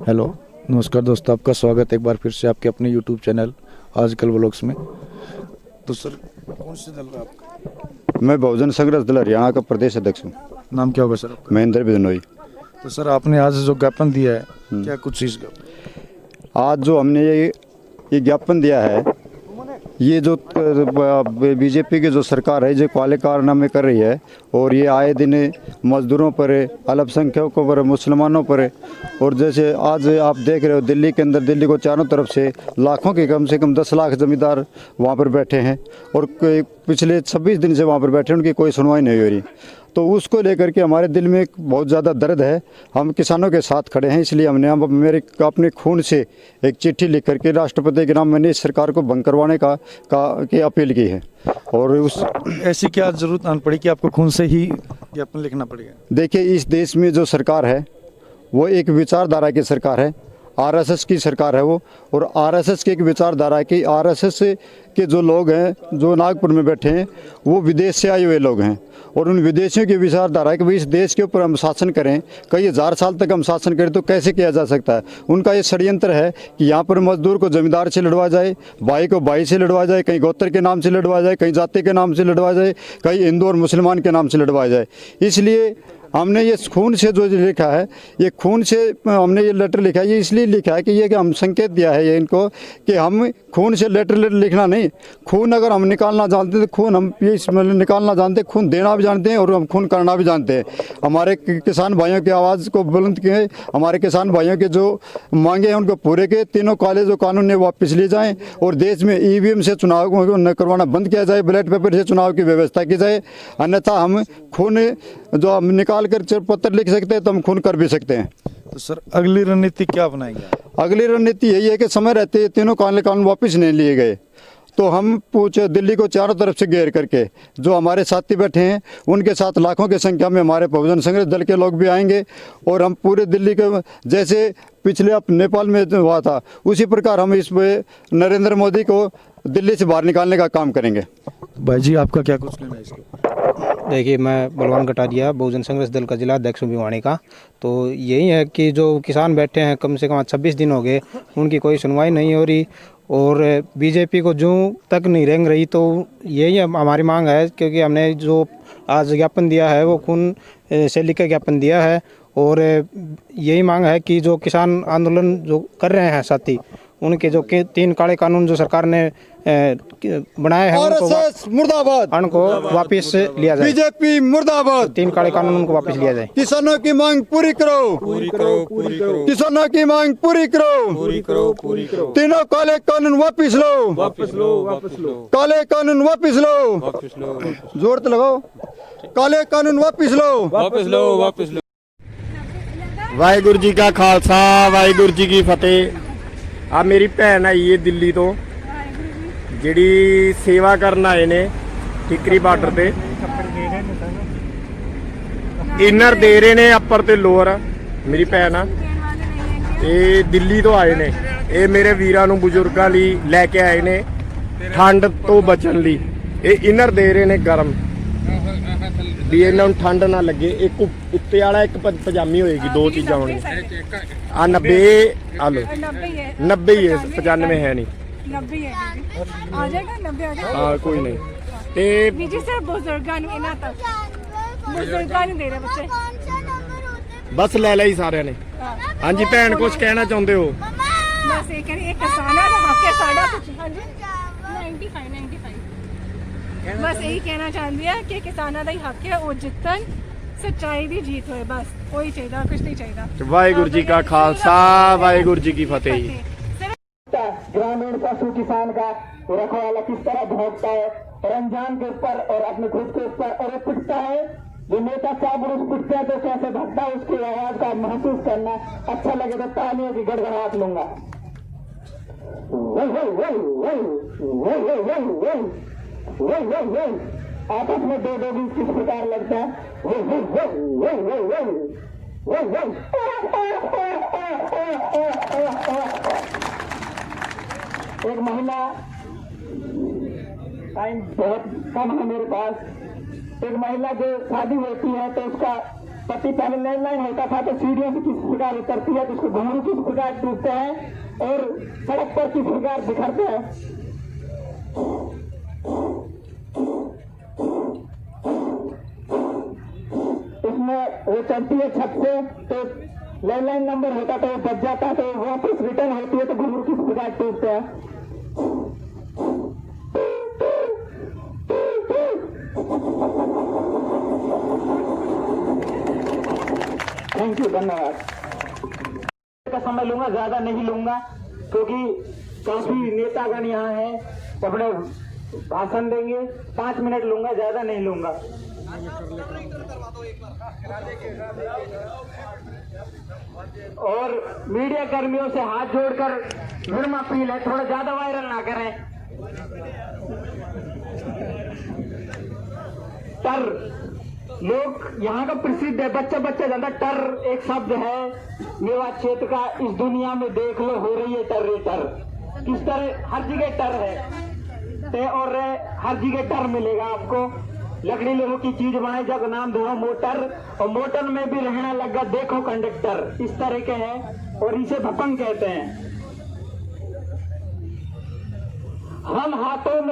Hello, नमस्कार दोस्तों, आपका स्वागत है एक बार फिर से आपके अपने यूट्यूब चैनल आजकल व्लॉग्स में। तो सर, कौन से दल का आपका? मैं बहुजन संघर्ष दल हरियाणा का प्रदेश अध्यक्ष हूँ। नाम क्या होगा सर आपका? महेंद्र बिजनोई। तो सर, आपने आज जो ज्ञापन दिया है, क्या कुछ चीज़ का? आज जो हमने ये ज्ञापन दिया है, ये जो बीजेपी की जो सरकार है जो काले कारनामे कर रही है और ये आए दिन मजदूरों पर, अल्पसंख्यकों पर, मुसलमानों पर, और जैसे आज आप देख रहे हो दिल्ली के अंदर, दिल्ली को चारों तरफ से लाखों के कम से कम 10 लाख जमींदार वहाँ पर बैठे हैं और पिछले 26 दिन से वहाँ पर बैठे हैं, उनकी कोई सुनवाई नहीं हो रही। तो उसको लेकर के हमारे दिल में बहुत ज़्यादा दर्द है। हम किसानों के साथ खड़े हैं, इसलिए हमने अपने खून से एक चिट्ठी लिख करके राष्ट्रपति के नाम मैंने इस सरकार को भंग करवाने की अपील की है। और उस ऐसी क्या जरूरत आन पड़ी कि आपको खून से ही ज्ञापन लिखना पड़ेगा? देखिए, इस देश में जो सरकार है वो एक विचारधारा की सरकार है, आरएसएस की सरकार है वो, और आरएसएस की एक विचारधारा की, आरएसएस के जो लोग हैं जो नागपुर में बैठे हैं वो विदेश से आए हुए लोग हैं, और उन विदेशियों की विचारधारा है कि भाई इस देश के ऊपर हम शासन करें, कई हज़ार साल तक हम शासन करें तो कैसे किया जा सकता है। उनका ये षड्यंत्र है कि यहाँ पर मजदूर को जमींदार से लड़वा जाए, भाई को भाई से लड़वा जाए, कहीं गोत्र के नाम से लड़वा जाए, कहीं जाति के नाम से लड़वा जाए, कहीं हिंदू और मुसलमान के नाम से लड़वाया जाए। इसलिए हमने ये खून से जो लिखा है, ये खून से हमने ये लेटर लिखा है, ये इसलिए लिखा है कि ये कि हम संकेत दिया है ये इनको कि हम खून से लेटर लिखना नहीं, खून अगर हम निकालना जानते तो खून हम ये निकालना जानते, खून देना भी जानते हैं और हम खून करना भी जानते हैं। हमारे किसान भाइयों की आवाज़ को बुलंद किए, हमारे किसान भाइयों के जो मांगे हैं उनको पूरे किए। तीनों काले जो कानून है वापस लिए जाएँ और देश में ईवीएम से चुनाव करवाना बंद किया जाए, बैलेट पेपर से चुनाव की व्यवस्था की जाए, अन्यथा हम खून जो हम निकाल कर पत्र लिख सकते हैं तो हम खून कर भी सकते हैं। तो सर, अगली रणनीति क्या बनाएंगे? अगली रणनीति यही है कि समय रहते तीनों काले कानून वापस नहीं लिए गए तो हम पूछे दिल्ली को चारों तरफ से घेर करके जो हमारे साथी बैठे हैं उनके साथ लाखों की संख्या में हमारे बहुजन संघर्ष दल के लोग भी आएंगे, और हम पूरे दिल्ली के जैसे पिछले नेपाल में हुआ था उसी प्रकार हम इस नरेंद्र मोदी को दिल्ली से बाहर निकालने का काम करेंगे। भाई जी, आपका क्या कुछ कहना है इसको? देखिए, मैं बलवान कटारिया बहुजन संघर्ष दल का जिला अध्यक्ष हूँ भिवानी का। तो यही है कि जो किसान बैठे हैं कम से कम 26 दिन हो गए, उनकी कोई सुनवाई नहीं हो रही और बीजेपी को जूं तक नहीं रेंग रही। तो यही हमारी मांग है, क्योंकि हमने जो आज ज्ञापन दिया है वो खून से लिख के ज्ञापन दिया है, और यही मांग है कि जो किसान आंदोलन जो कर रहे हैं साथी, उनके जो 3 काले कानून जो सरकार ने बनाए हैं उनको वापस लिया जाए। बीजेपी मुर्दाबाद। 3 काले कानून उनको वापस लिया जाए। किसानों की मांग पूरी करो, किसानों की मांग पूरी करो, तीनों काले कानून वापस लो, काले कानून वापस लो, जोर तो लगाओ, काले कानून वापस लो। वाहिगुरु जी का खालसा, वाहिगुरु जी की फतेह। आ मेरी भैन आई है दिल्ली तो, जिहड़ी सेवा करन आए ने ठीकरी बार्डर पे, इनर दे रहे ने अपर ते लोअर। मेरी भैन आ, ये दिल्ली तो आए ने, ये मेरे वीरां नूं बुजुर्गां लई लैके आए ने ठंड तो बचन लई। ये इनर दे रहे ने गरम भी इन्हां नूं ठंड ना लगे। एक उत्ते वाला एक पजामी होएगी, 2 चीज़ां होणगियां। आ 90 आ लो, 90 ही है, 95 है नहीं। 90 है आ जाएगा, 90 आ जाएगा। हाँ, कोई नहीं। ते बीजी सर बुजुर्गां नूं इन्हां तक बुजुर्गां नूं दे रहे बच्चे, बस ले लिया ही सारे ने। हाँ जी भैन, कुछ कहना चाहते हो? बस ये करी, एक किसाना दा हक है साडा कुछ। हाँ जी, 95 बस यही कहना चाहती है कि किसाना दा ही हक है, वो जितन सच्चाई दी जीत होए, बस कोई चाहिए, कुछ नहीं चाहिए। वाहिगुरु जी का खालसा, वाहिगुरु जी की फतेह। ग्रामीण पशु किसान का रखवाला किस तरह भोगता है और अनजान के ऊपर और अपने खुद के ऊपर, और पिटता है जो नेता साहब उस पिटते हैं तो कैसे भगता है, उसकी आवाज का महसूस करना अच्छा लगे तो तालियों की गड़गड़ाहट लूंगा। आपस में दो भी किस प्रकार लगता है। एक महिला, टाइम बहुत कम है मेरे पास, एक महिला जो शादी होती है तो उसका पट्टी पहले लैंडलाइन होता था तो सीढ़ियों से किस प्रकार उतरती है, तो उसको घुंघरू किस प्रकार टूटते हैं और सड़क पर किस प्रकार बिखरते हैं। इसमें वो चढ़ती है छत से तो लैंडलाइन नंबर होता तो वो बच जाता, तो वापस रिटर्न होती है तो घुंघरू किस प्रकार टूटते हैं। थैंक यू, धन्यवाद। का समय लूंगा, ज्यादा नहीं लूंगा, क्योंकि काफी नेतागण यहाँ हैं, अपने भाषण देंगे। 5 मिनट लूंगा, ज्यादा नहीं लूंगा। और मीडिया कर्मियों से हाथ जोड़कर विनम्र अपील है, थोड़ा ज्यादा वायरल ना करें। टर लोग यहाँ का प्रसिद्ध है, बच्चा बच्चा ज्यादा। टर एक शब्द है मेवात क्षेत्र का। इस दुनिया में देख लो हो रही है टर रे टर। किस तरह हर जगह टर है और हर जगह टर मिलेगा आपको। लकड़ी लोगों की चीज बनाई जब नाम धो मोटर, और मोटर में भी रहना लगा देखो कंडक्टर। इस तरह के हैं और इसे भपंग कहते हैं। हम हाथों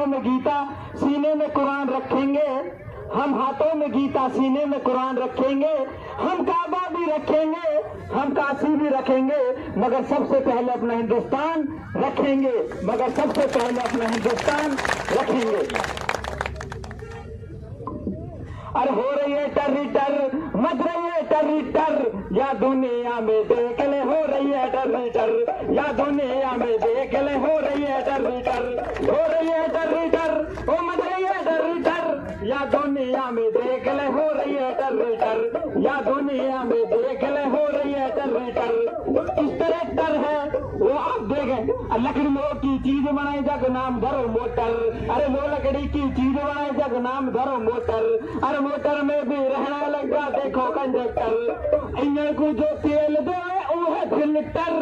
में गीता सीने में कुरान रखेंगे। हम हाथों में गीता सीने में कुरान रखेंगे। हम काबा भी रखेंगे, हम काशी भी रखेंगे, मगर सबसे पहले अपना हिंदुस्तान रखेंगे। अरे हो रही है टर्री टर, मच रही है टर्री टर, या दुनिया में देख ले हो रही है टर्री टर, या दुनिया में देख ले हो रही है टर्री टर, हो रही है टर्री टर, ओ मच रही है टर्री टर, या दुनिया में देख ले हो रही है टर्री टर, या दुनिया में देख ले हो रही है टर्री टर। इस तरह टर है वो आप देखें। लकड़ियों की चीज बनाई जग नाम धरो मोटर। अरे वो लकड़ी की चीज बनाई जग नाम धरो मोटर। अरे मोटर में भी रहना लगा देखो कंडक्टर। इंजन को जो तेल दो वो है फिल्टर,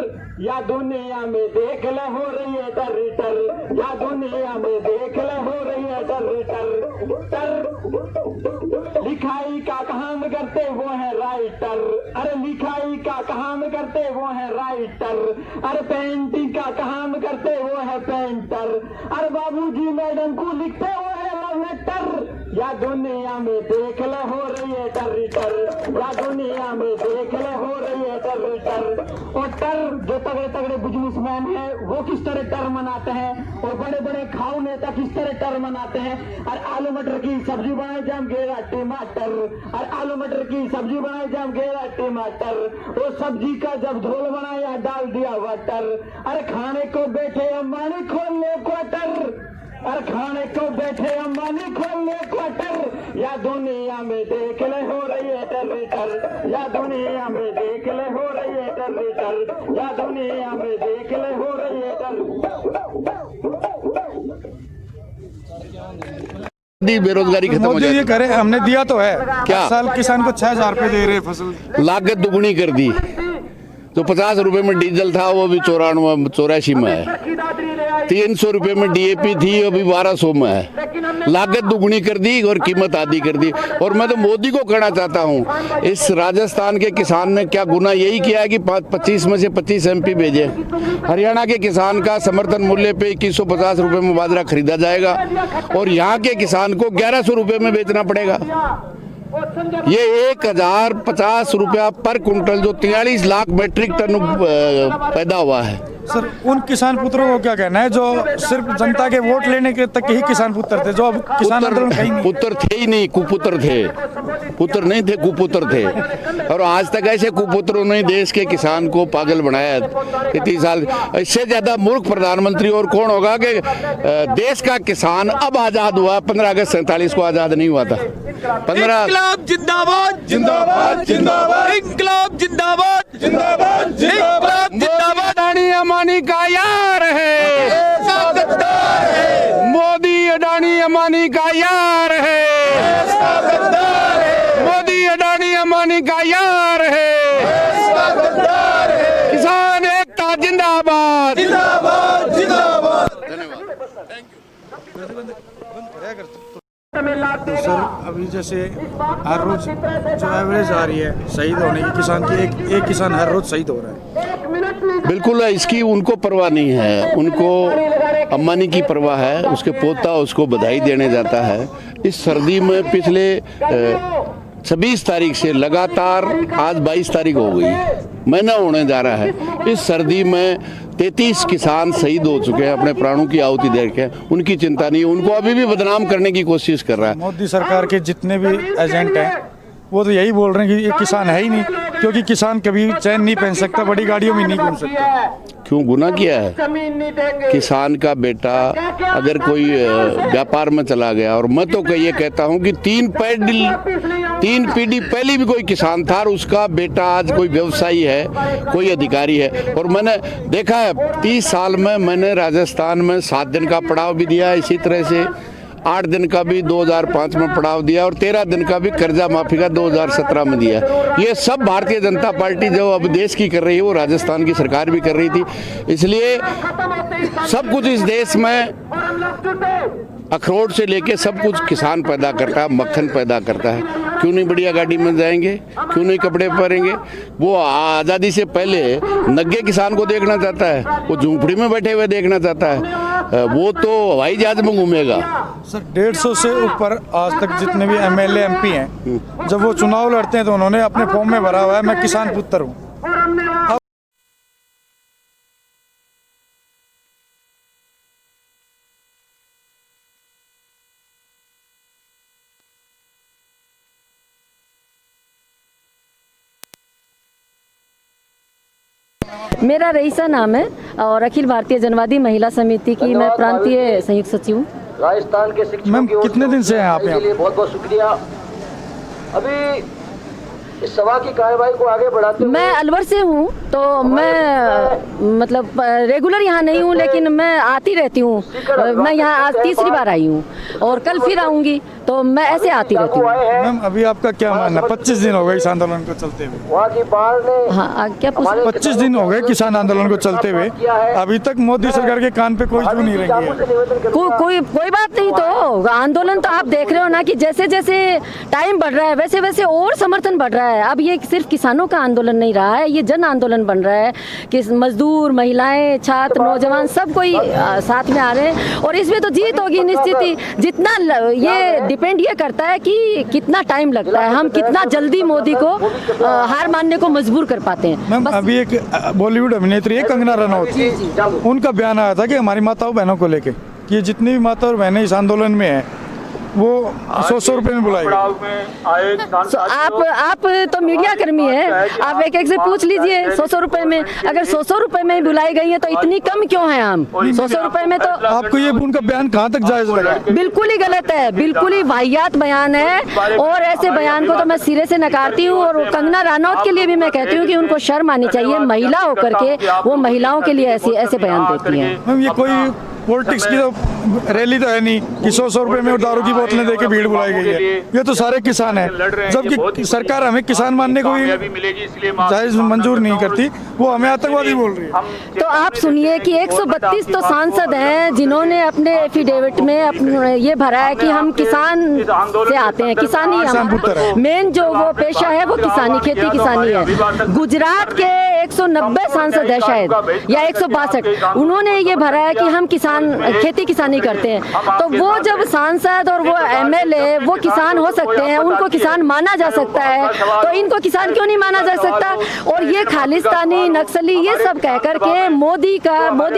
या दुनिया में देख ले हो रही है टर्रीटर, या दुनिया में देख ले हो रही है टर्रीटर। टर लिखाई का काम करते वो है राइटर। अरे लिखाई का काम करते वो है राइटर। अरे पेंटिंग का काम करते वो है पेंटर। अरे बाबूजी मैडम को लिखते वो है लव लेटर, या दुनिया में देख ले हो रही है टर्रीटर, या दुनिया में देख ले हो रही है टर्रीटर। और टर जो तगड़े तगड़े बिजनेसमैन है वो किस तरह टर मनाते हैं, और बड़े बड़े खाऊ नेता किस तरह टर मनाते हैं। और आलू मटर की सब्जी बनाई जाम घेरा टमाटर, और आलू मटर की सब्जी बनाई जाम घेरा टमाटर। वो सब्जी का जब झोल बनाया डाल दिया वाटर। अरे खाने को बैठे अंबानी खोल ले क्वार्टर, और खाने को बैठे अंबानी खोल ले क्वार्टर। या दुनिया में देख ले हो रही है टर्रीटर, या दुनिया में देख ले हो रही है टर्रीटर, या दुनिया में देख ले हो रही है बेरोजगारी खत्म हो मोदी जाए। जी करे, हमने दिया तो है। क्या? हर साल किसान को 6,000 रुपए दे रहे हैं फसल। लागत दुगुनी कर दी। तो 50 रुपए में डीजल था वो भी 84 में है। 300 रुपए में डीएपी थी अभी 1200 में है। लागत दुगुनी कर दी और कीमत आधी कर दी। और मैं तो मोदी को कहना चाहता हूँ, इस राजस्थान के किसान ने क्या गुना यही किया है कि 25 में से 25 MP भेजे। हरियाणा के किसान का समर्थन मूल्य पे 2150 रुपए में बाजरा खरीदा जाएगा और यहाँ के किसान को 1100 रुपए में बेचना पड़ेगा। ये 1050 रुपया पर कुंटल जो 43 लाख मेट्रिक टन पैदा हुआ है। सर उन किसान पुत्रों को क्या कहना है जो सिर्फ जनता के वोट लेने के तक ही किसान पुत्र थे, जो अब किसान आंदोलन कहीं नहीं। पुत्र थे ही नहीं, कुपुत्र थे। पुत्र नहीं थे, कुपुत्र थे। और आज तक ऐसे कुपुत्रों ने देश के किसान को पागल बनाया इतनी साल। इससे ज्यादा मूर्ख प्रधानमंत्री और कौन होगा कि देश का किसान अब आजाद हुआ। 15 अगस्त 47 को आजाद नहीं हुआ था। 15 इंकलाब जिंदाबाद जिंदाबाद जिंदाबाद, इंकलाब जिंदाबाद जिंदाबाद जिंदाबाद जिंदाबाद। अडानी अंबानी का यार है, मोदी अडानी अंबानी का यार है, मोदी अडानी अंबानी का यार है। किसान एकता जिंदाबाद जिंदाबाद जिंदाबाद। धन्यवाद। तो सर अभी जैसे हर रोज जो एवरेज आ रही है शहीद होने की किसान की, एक किसान हर रोज शहीद हो रहा है। बिल्कुल इसकी उनको परवाह नहीं है, उनको अम्बानी की परवाह है, उसके पोता उसको बधाई देने जाता है। इस सर्दी में पिछले 26 तारीख से लगातार आज 22 तारीख हो गई, महीना होने जा रहा है। इस सर्दी में 33 किसान शहीद हो चुके हैं, अपने प्राणों की आहुति दे के। उनकी चिंता नहीं, उनको अभी भी बदनाम करने की कोशिश कर रहा है। मोदी सरकार के जितने भी एजेंट हैं वो तो यही बोल रहे हैं कि ये किसान है ही नहीं, क्योंकि किसान कभी चैन नहीं पहन सकता, बड़ी गाड़ियों में नहीं घूम सकता। क्यों गुनाह किया है? किसान का बेटा अगर कोई व्यापार में चला गया, और मैं तो ये कहता हूं कि 3 पीढ़ी पहले भी कोई किसान था और उसका बेटा आज कोई व्यवसायी है, कोई अधिकारी है। और मैंने देखा है 30 साल में मैंने राजस्थान में 7 दिन का पड़ाव भी दिया, इसी तरह से 8 दिन का भी 2005 में पड़ाव दिया, और 13 दिन का भी कर्जा माफी का 2017 में दिया। ये सब भारतीय जनता पार्टी जो अब देश की कर रही है वो राजस्थान की सरकार भी कर रही थी। इसलिए सब कुछ इस देश में अखरोट से लेके सब कुछ किसान पैदा करता है, मक्खन पैदा करता है। क्यों नहीं बढ़िया गाड़ी में जाएंगे, क्यों नहीं कपड़े पहनेंगे? वो आज़ादी से पहले नग्गे किसान को देखना चाहता है, वो झूंपड़ी में बैठे हुए देखना चाहता है, वो तो हवाई जहाज में घूमेगा। सर 150 से ऊपर आज तक जितने भी MLA MP हैं, जब वो चुनाव लड़ते हैं तो उन्होंने अपने फॉर्म में भरा हुआ है मैं किसान पुत्र हूँ। मेरा रईसा नाम है और अखिल भारतीय जनवादी महिला समिति की मैं प्रांतीय संयुक्त सचिव हूँ। राजस्थान के शिक्षकों मैम कितने दिन से हैं आप यहाँ? बहुत बहुत शुक्रिया। अभी इस सभा की कार्यवाही को आगे बढ़ाते हुए मैं अलवर से हूँ, तो मैं मतलब रेगुलर यहाँ नहीं हूँ, लेकिन मैं आती रहती हूँ। मैं यहाँ आज 3री बार आई हूँ और कल फिर आऊँगी, तो मैं ऐसे आती रहती हूँ। मैम अभी आपका क्या मानना है? 25 दिन हो गए इस आंदोलन को चलते हुए। वहाँ की बाढ़ ने हाँ क्या 25 दिन हो गए किसान आंदोलन को चलते हुए, अभी तक मोदी सरकार के कान पे कोई जू नहीं रही है। कोई बात नहीं। तो आंदोलन तो आप देख रहे हो ना कि जैसे जैसे टाइम बढ़ रहा है वैसे वैसे और समर्थन बढ़ रहा है। अब ये सिर्फ किसानों का आंदोलन नहीं रहा है, ये जन आंदोलन बन रहा है कि मजदूर, महिलाएं, छात्र, नौजवान सब कोई साथ में आ रहे हैं और इसमें तो जीत होगी निश्चित ही। जितना ये डिपेंड ये करता है कि कितना टाइम लगता है, हम कितना जल्दी मोदी को हार मानने को मजबूर कर पाते हैं। मैम अभी एक बॉलीवुड अभिनेत्री है कंगना रनौत, उनका बयान आया था कि हमारी माताओं बहनों को लेके कि जितनी भी माता और बहनें इस आंदोलन में हैं वो 100 रुपए में बुलाएगी। आप तो मीडिया कर्मी है, आप एक से पूछ लीजिए 100 रुपए में। अगर 100 रुपए में बुलाई गई है तो इतनी कम क्यों है? हम 100 रुपए में तो आपको ये उनका बयान कहाँ तक जायज लगा? बिल्कुल ही गलत है, बिल्कुल ही वाहियात बयान है और ऐसे बयान को तो मैं सिरे से नकारती हूँ। और कंगना रनौत के लिए भी मैं कहती हूँ कि उनको शर्म आनी चाहिए, महिला होकर के वो महिलाओं के लिए ऐसे बयान देती है। मैम ये कोई पॉलिटिक्स की तो रैली तो है नहीं कि 100 रुपए में दारू की बोतलें देके भीड़ बुलाई गई है। ये तो सारे किसान हैं, जबकि सरकार हमें किसान मानने को भी जायज मंजूर नहीं करती, वो हमें आतंकवादी बोल रही है। तो आप सुनिए कि 132 तो सांसद हैं जिन्होंने अपने एफिडेविट में ये भरा है कि हम किसान से आते हैं, किसानी मेन जो वो पेशा है वो किसानी, खेती किसानी है। गुजरात के 190 सांसद है शायद या 162, उन्होंने ये भरा है कि हम किसान खेती किसानी करते हैं। तो वो जब सांसद और वो MLA वो किसान हो सकते हैं, उनको किसान माना जा सकता है, तो इनको किसान क्यों नहीं माना जा सकता? और ये खालिस्तानी, नक्सली, ये सब कह करके मोदी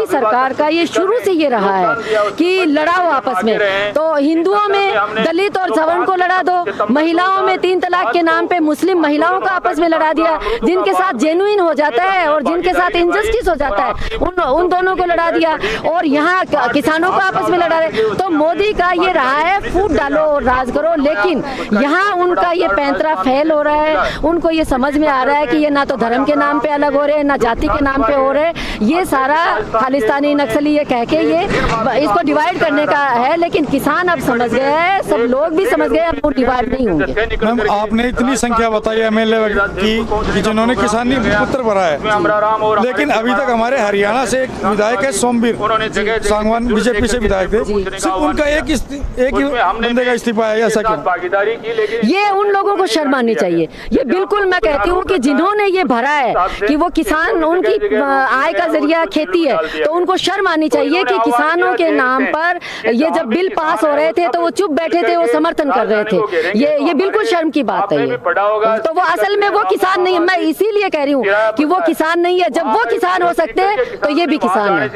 सरकार का ये शुरू से ये रहा है कि लड़ाओ आपस में। तो हिंदुओं में दलित और सवर्ण को लड़ा दो, महिलाओं में 3 तलाक के नाम पे मुस्लिम महिलाओं को आपस में लड़ा दिया। जिनके साथ जेन्युइन हो जाता है और जिनके साथ इनजस्टिस हो जाता है उन दोनों को लड़ा दिया और यहाँ किसानों को आपस में लड़ा रहे। तो मोदी का ये रहा है फूट डालो और राज करो, लेकिन यहाँ उनका ये पैंतरा फेल हो रहा है। उनको ये समझ में आ रहा है कि ये ना तो धर्म के नाम पे अलग हो रहे हैं, ना जाति के नाम पे हो रहे। ये सारा खालिस्तानी, नक्सली ये कह के ये इसको डिवाइड करने का है, लेकिन किसान अब समझ गए हैं, सब लोग भी समझ गए, अब वो डिवाइड नहीं होंगे। मैम आपने इतनी संख्या बताई MLA की जिन्होंने किसानी पुत्र भरा है, लेकिन अभी तक हमारे हरियाणा से एक विधायक है सोमवीर सांगवान, बीजेपी से विधायक थे, सिर्फ उनका एक ही बंदे का इस्तीफा है, ऐसा क्यों? ये उन लोगों को शर्म आनी चाहिए। ये बिल्कुल मैं कहती हूँ कि जिन्होंने ये भरा है कि वो किसान, उनकी आय का जरिया खेती है, तो उनको शर्म आनी चाहिए कि किसानों के नाम पर ये जब बिल पास हो रहे थे तो वो चुप बैठे थे, वो समर्थन कर रहे थे। ये बिल्कुल शर्म की बात है। ये तो वो असल में वो किसान नहीं है। मैं इसीलिए कह रही हूँ कि वो किसान नहीं है। जब वो किसान हो सकते हैं तो ये भी किसान है।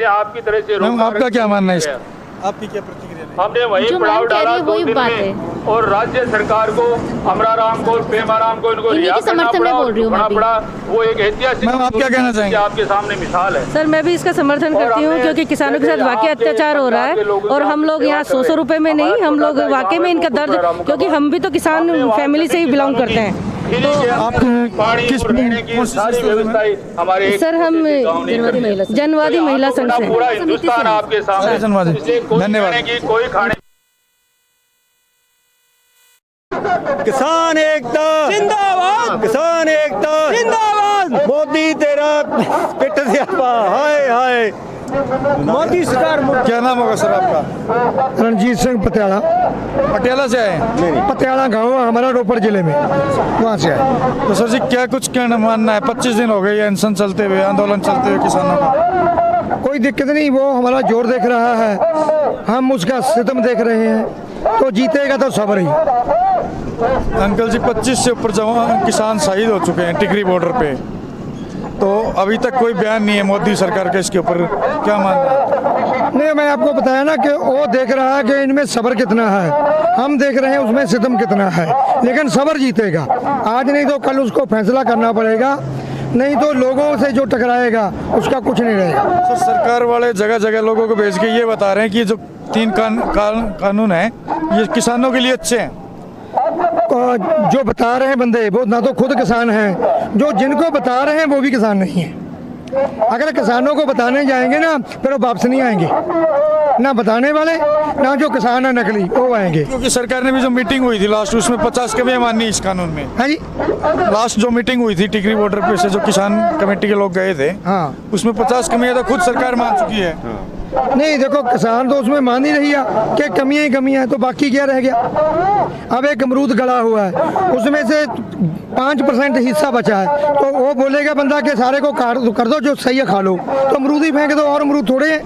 मैम, आपका क्या मानना है इसका? आपकी क्या प्रतिक्रिया है? हमने वही पड़ाव डाला वही बात है, और राज्य सरकार को, अमराराम को, पेमाराम को, इनको रिहा करना पड़ा। वो एक ऐतिहासिक। मैम, आप क्या कहना चाहेंगे? आपके सामने मिसाल है। सर, मैं भी इसका समर्थन करती हूँ, क्योंकि किसानों के साथ वाकई अत्याचार हो रहा है, और हम लोग यहाँ 100 रुपए में नहीं, हम लोग वाकई में इनका दर्द, क्योंकि हम भी तो किसान फैमिली से ही बिलोंग करते हैं। तो आप किस हमारे सर, हम जनवादी महिला संघ से। पूरा हिंदुस्तान आपके सामने। धन्यवाद। कोई खाने किसान एकता जिंदाबाद, किसान एकता जिंदाबाद। मोदी तेरा पिट स्यापा, हाय हाय मोदी सरकार। क्या नाम होगा सर आपका? रणजीत सिंह पटियाला। पटियाला से आए? पटियाला गाँव है हमारा, रोपड़ जिले में, वहाँ से आए। तो सर जी, क्या कुछ कहना मानना है? 25 दिन हो गए ये अनशन चलते हुए, आंदोलन चलते हुए किसानों का। कोई दिक्कत नहीं, वो हमारा जोर देख रहा है, हम उसका सितम देख रहे हैं, तो जीतेगा तो सब्र ही। अंकल जी, 25 से ऊपर जवान किसान शहीद हो चुके हैं टिकरी बॉर्डर पे, तो अभी तक कोई बयान नहीं है मोदी सरकार का इसके ऊपर, क्या मानना है? नहीं, मैं आपको बताया ना कि वो देख रहा है कि इनमें सब्र कितना है, हम देख रहे हैं उसमें सितम कितना है, लेकिन सब्र जीतेगा। आज नहीं तो कल उसको फैसला करना पड़ेगा, नहीं तो लोगों से जो टकराएगा उसका कुछ नहीं रहेगा। सर, सरकार वाले जगह जगह लोगों को भेज के ये बता रहे हैं कि जो 3 कानून हैं ये किसानों के लिए अच्छे हैं। जो बता रहे हैं बंदे, वो ना तो खुद किसान हैं, जो जिनको बता रहे हैं वो भी किसान नहीं है। अगर किसानों को बताने जाएंगे ना, फिर वो वापस नहीं आएंगे, ना बताने वाले ना जो किसान है नकली वो आएंगे। क्योंकि सरकार ने भी जो मीटिंग हुई थी लास्ट, उसमें 50 कमियां मानी इस कानून में। हाँ जी, लास्ट जो मीटिंग हुई थी टिकरी बॉर्डर पे से जो किसान कमेटी के लोग गए थे, हाँ, उसमें 50 कमियां तो खुद सरकार मान चुकी है। नहीं देखो, किसान तो उसमें मान ही रही है कि कमियां ही कमियां हैं, तो बाकी क्या रह गया? अब एक अमरूद गला हुआ है, उसमें से 5% हिस्सा बचा है, तो वो बोलेगा बंदा के सारे को काट कर दो, जो सही है खा लो, तो अमरूद ही फेंक दो। और अमरूद थोड़े हैं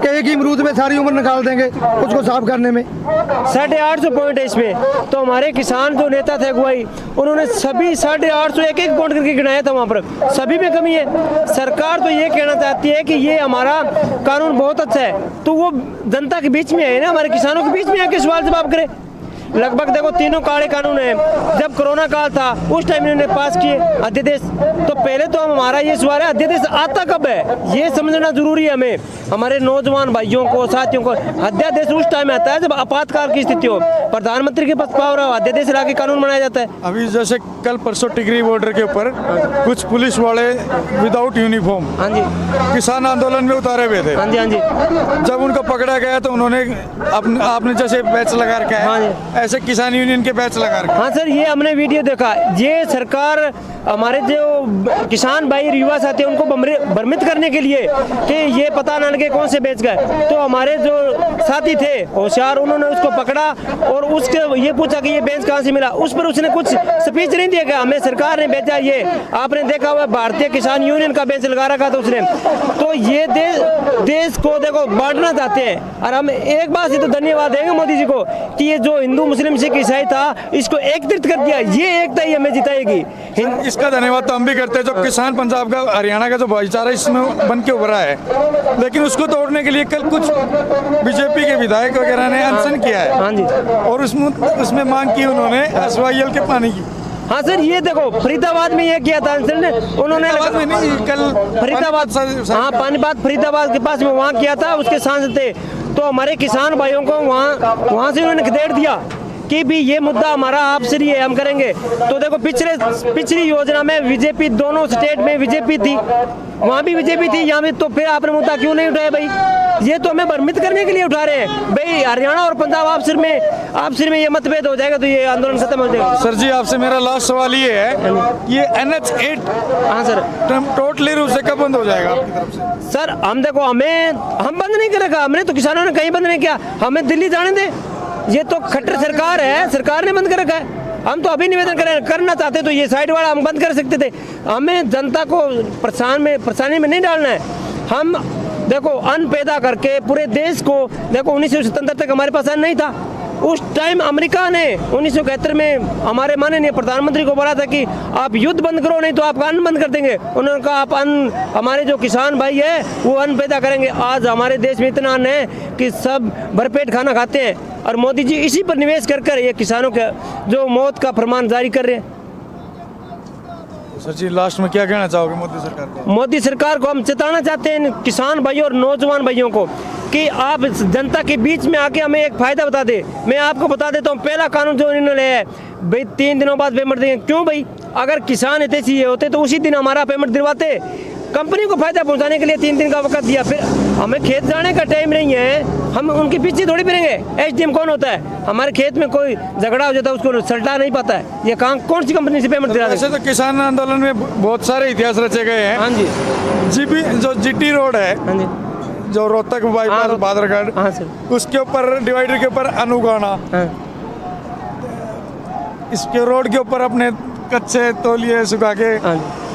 कि एक ही अमरूद में सारी उम्र निकाल देंगे उसको साफ करने में। 850 पॉइंट है इसमें, तो हमारे किसान जो नेता थे अगुवाई, उन्होंने सभी 850 एक पॉइंट करके गिनाया था, वहाँ पर सभी में कमी है। सरकार तो ये कहना चाहती है कि ये हमारा कानून बहुत अच्छा है, तो वो जनता के बीच में है ना, हमारे किसानों के बीच में आके सवाल जवाब करे। लगभग देखो तीनों काले कानून हैं। जब कोरोना काल था उस टाइम इन्होंने पास किए अध्यादेश, तो पहले तो हमारा ये सवाल है अध्यादेश आता कब है, ये समझना जरूरी है हमें, हमारे नौजवान भाइयों को, साथियों को। अध्यादेश उस टाइम आता है जब आपातकाल की स्थिति हो, प्रधानमंत्री के पास पावर हो, अध्यादेश लाके कानून बनाया जाता है। अभी जैसे कल परसों टिकरी बॉर्डर के ऊपर कुछ पुलिस वाले विदाउट यूनिफॉर्म, हाँ जी, किसान आंदोलन में उतारे हुए थे। हाँ जी, हाँ जी। जब उनको पकड़ा गया तो उन्होंने आपने जैसे बैच लगा रखा है, हाँ जी, ऐसे किसान यूनियन के बैच लगा रखे। हाँ सर, ये हमने वीडियो देखा। ये सरकार हमारे जो किसान भाई युवा साथी उनको भ्रमित करने के लिए कि ये पता न लगे कौन से बेच गए, तो हमारे जो साथी थे होशियार, उन्होंने उसको पकड़ा और उसके ये पूछा कि ये बेंच कहाँ से मिला। उस पर उसने कुछ स्पीच नहीं दिया कि हमें सरकार ने भेजा। ये आपने देखा हुआ भारतीय किसान यूनियन का बेंच लगा रखा था उसने। तो ये देश को देखो बांटना चाहते हैं, और हम एक बात से तो धन्यवाद देंगे मोदी जी को कि ये जो हिंदू मुस्लिम सिख ईसाई था इसको एकत्रित कर दिया। ये एकता ही हमें जिताएगी। इसका धन्यवाद तो हम भी करते हैं। जो किसान पंजाब का, हरियाणा का जो भाईचारा इसमें बन के उभरा है, लेकिन उसको तोड़ने के लिए कल कुछ बीजेपी के विधायक वगैरह ने अनशन किया है। हाँ जी, और उसमें मांग की उन्होंने SYL के पानी की। हाँ सर, ये देखो फरीदाबाद में ये किया था उन्होंने, कल फरीदाबाद, हाँ पानीपत फरीदाबाद के पास में वहाँ किया था, उसके सांसद थे। तो हमारे किसान भाइयों को वहाँ से उन्होंने खदेड़ दिया कि भी ये मुद्दा हमारा आपसे ही है, हम करेंगे। तो देखो पिछली योजना में बीजेपी, दोनों स्टेट में बीजेपी थी, वहाँ भी बीजेपी थी, यहाँ भी, तो फिर आपने मुद्दा क्यों नहीं उठाया भाई? ये तो हमें भ्रमित करने के लिए उठा रहे हैं भाई। हरियाणा और पंजाब आपस में ये मतभेद हो जाएगा तो ये आंदोलन खत्म हो जाएगा। सर जी आपसे मेरा लास्ट सवाल ये है, ये NH8 हाँ सर टोटली रूप से कब बंद हो जाएगा आपकी तरफ से? सर हम देखो, हम बंद नहीं कर रखा, हमने तो किसानों ने कहीं बंद नहीं किया, हमें दिल्ली जाने दे। ये तो खट्टर सरकार है, सरकार ने बंद कर रखा है। हम तो अभी निवेदन करना चाहते तो ये साइड वाला हम बंद कर सकते थे। हमें जनता को परेशानी में नहीं डालना है। हम देखो अन्न पैदा करके पूरे देश को, देखो 1977 तक हमारे पास अन्न नहीं था। उस टाइम अमेरिका ने 1971 में हमारे माननीय प्रधानमंत्री को बोला था कि आप युद्ध बंद करो, नहीं तो आपका अन्न बंद कर देंगे। उन्होंने कहा आप अन्न, हमारे जो किसान भाई है वो अन्न पैदा करेंगे। आज हमारे देश में इतना अन्न है कि सब भरपेट खाना खाते हैं, और मोदी जी इसी पर निवेश कर ये किसानों के जो मौत का फरमान जारी कर रहे हैं। सर जी लास्ट में क्या कहना चाहोगे मोदी सरकार को? मोदी सरकार को हम चेताना चाहते हैं, किसान भाइयों और नौजवान भाइयों को, कि आप जनता के बीच में आके हमें एक फायदा बता दे। मैं आपको बता देता हूँ, पहला कानून जो इन्होंने लिया है भाई 3 दिनों बाद पेमेंट देंगे। क्यों भाई? अगर किसान इतने चाहिए होते तो उसी दिन हमारा पेमेंट दिलवाते। कंपनी को फायदा पहुंचाने के लिए 3 दिन का वक्त दिया, फिर हमें खेत जाने का टाइम नहीं है, हम उनके पीछे थोड़ी फिरेंगे। SDM कौन होता है? हमारे खेत में कोई झगड़ा हो जाता है उसको सलटा नहीं पाता है। ये कौन सी कंपनी से पेमेंट दिला? वैसे तो किसान आंदोलन में बहुत सारे इतिहास रचे गए हैं। हाँ जी, जो GT रोड है, हाँ जी, जो रोहतक बाईपास बादरगढ़, हाँ सर, उसके ऊपर डिवाइडर के ऊपर अनुगाना, हाँ। इसके रोड के ऊपर अपने कच्चे तौलिए सुखा के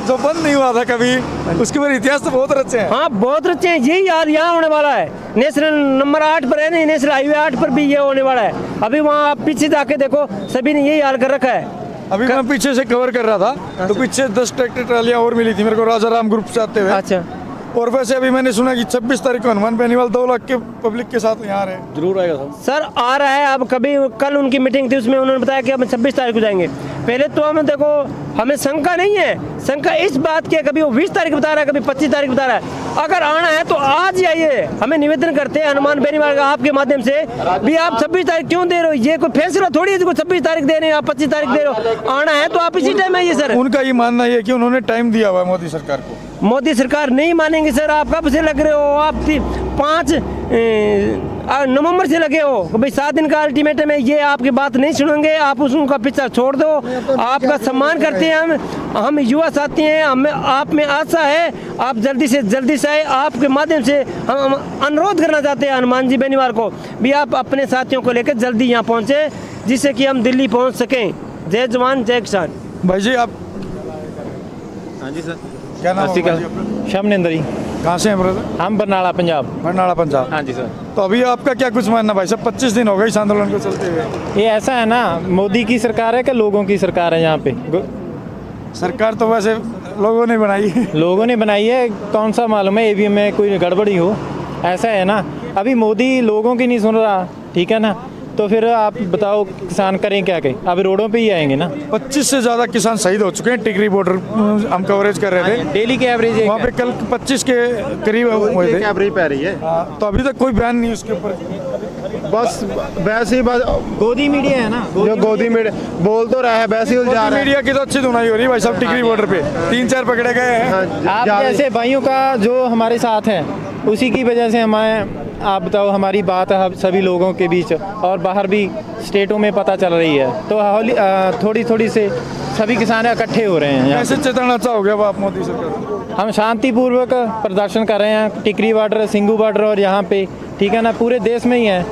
जो बंद नहीं हुआ था कभी, उसके ऊपर इतिहास तो बहुत रचे हैं। हाँ बहुत रचे हैं। यही यार यहाँ होने वाला है, नेशनल नंबर 8 पर है, नहीं नेशनल हाईवे 8 पर भी ये होने वाला है। अभी वहाँ आप पीछे जाके देखो, सभी ने यही हाल कर रखा है। अभी मैं पीछे से कवर कर रहा था तो पीछे 10 ट्रैक्टर ट्रालियां और मिली थी मेरे को राजाराम ग्रुप से आते हुए। अच्छा। और वैसे अभी मैंने सुना कि 26 तारीख को हनुमान बेनीवाल 2 लाख के पब्लिक के साथ यहाँ रहे। जरूर आएगा सर आ रहा है। अब कल उनकी मीटिंग थी, उसमें उन्होंने बताया कि हम 26 तारीख को जाएंगे। पहले तो हम देखो, हमें शंका नहीं है, शंका इस बात की है, कभी वो 20 तारीख बता रहा है, कभी 25 तारीख बता रहा है। अगर आना है तो आज ही आइए। हमें निवेदन करते हैं हनुमान बेनीवाल का आपके माध्यम से भी, आप 26 तारीख क्यों दे रहे हो? ये कोई फैसला थोड़ी है 26 तारीख दे रहे हैं, आप 25 तारीख दे रहे हो। आना है तो आप इसी टाइम आइए सर। उनका ये मानना है कि उन्होंने टाइम दिया हुआ है मोदी सरकार को। मोदी सरकार नहीं मानेंगे सर। आप कब से लग रहे हो? आप 5 नवंबर से लगे हो भाई, 7 दिन का अल्टीमेटम है। ये आपकी बात नहीं सुनेंगे, आप उनका पीछा छोड़ दो। आपका सम्मान करते हैं हम युवा साथी हैं, हमें आप में आशा है, आप जल्दी से आए। आपके माध्यम से हम अनुरोध करना चाहते हैं हनुमान जी बेनीवाल को भी, आप अपने साथियों को लेकर जल्दी यहाँ पहुँचे, जिससे कि हम दिल्ली पहुँच सकें। जय जवान जय किसान। भाई जी आप? हाँ जी सर, क्या नाम है? शमनिंदरी। कहाँ से हैं ब्रदर? हम बरनाला पंजाब। बरनाला पंजाब। हाँ जी सर। तो अभी आपका क्या कुछ मानना भाई साहब? 25 दिन हो गए इस आंदोलन को चलते हुए। ये ऐसा है ना, मोदी की सरकार है कि लोगों की सरकार है? यहाँ पे सरकार तो वैसे लोगों ने बनाई है। लोगों ने बनाई है, कौन सा मालूम है EVM में कोई गड़बड़ी हो। ऐसा है ना, अभी मोदी लोगों की नहीं सुन रहा, ठीक है ना, तो फिर आप बताओ किसान करें क्या? करें अब रोडों पे ही आएंगे ना। 25 से ज़्यादा किसान शहीद हो चुके हैं। टिकरी बॉर्डर हम कवरेज कर रहे थे, डेली की एवरेज वहाँ पे कल 25 के करीब हुए थे। एवरेज पै रही है। तो अभी तक कोई बयान नहीं उसके ऊपर। बस वैसे ही गोदी मीडिया है ना, जो गोदी मीडिया बोल तो रहा है, वैसे ही उलझा रहा है। मीडिया की तो अच्छी धुनाई हो रही है भाई साहब। टिकरी बॉर्डर पे 3-4 पकड़े गए हैं। आप जैसे भाइयों का जो हमारे साथ है, उसी की वजह से हमारे, आप बताओ, हमारी बात सभी लोगों के बीच और बाहर भी स्टेटों में पता चल रही है। तो थोड़ी से सभी किसान इकट्ठे हो रहे हैं। कैसे चेताना चाहोगे अब आप मोदी सरकार? हम शांतिपूर्वक प्रदर्शन कर रहे हैं, टिकरी बॉर्डर, सिंगू बॉर्डर और यहाँ पे, ठीक है ना, पूरे देश में ही है।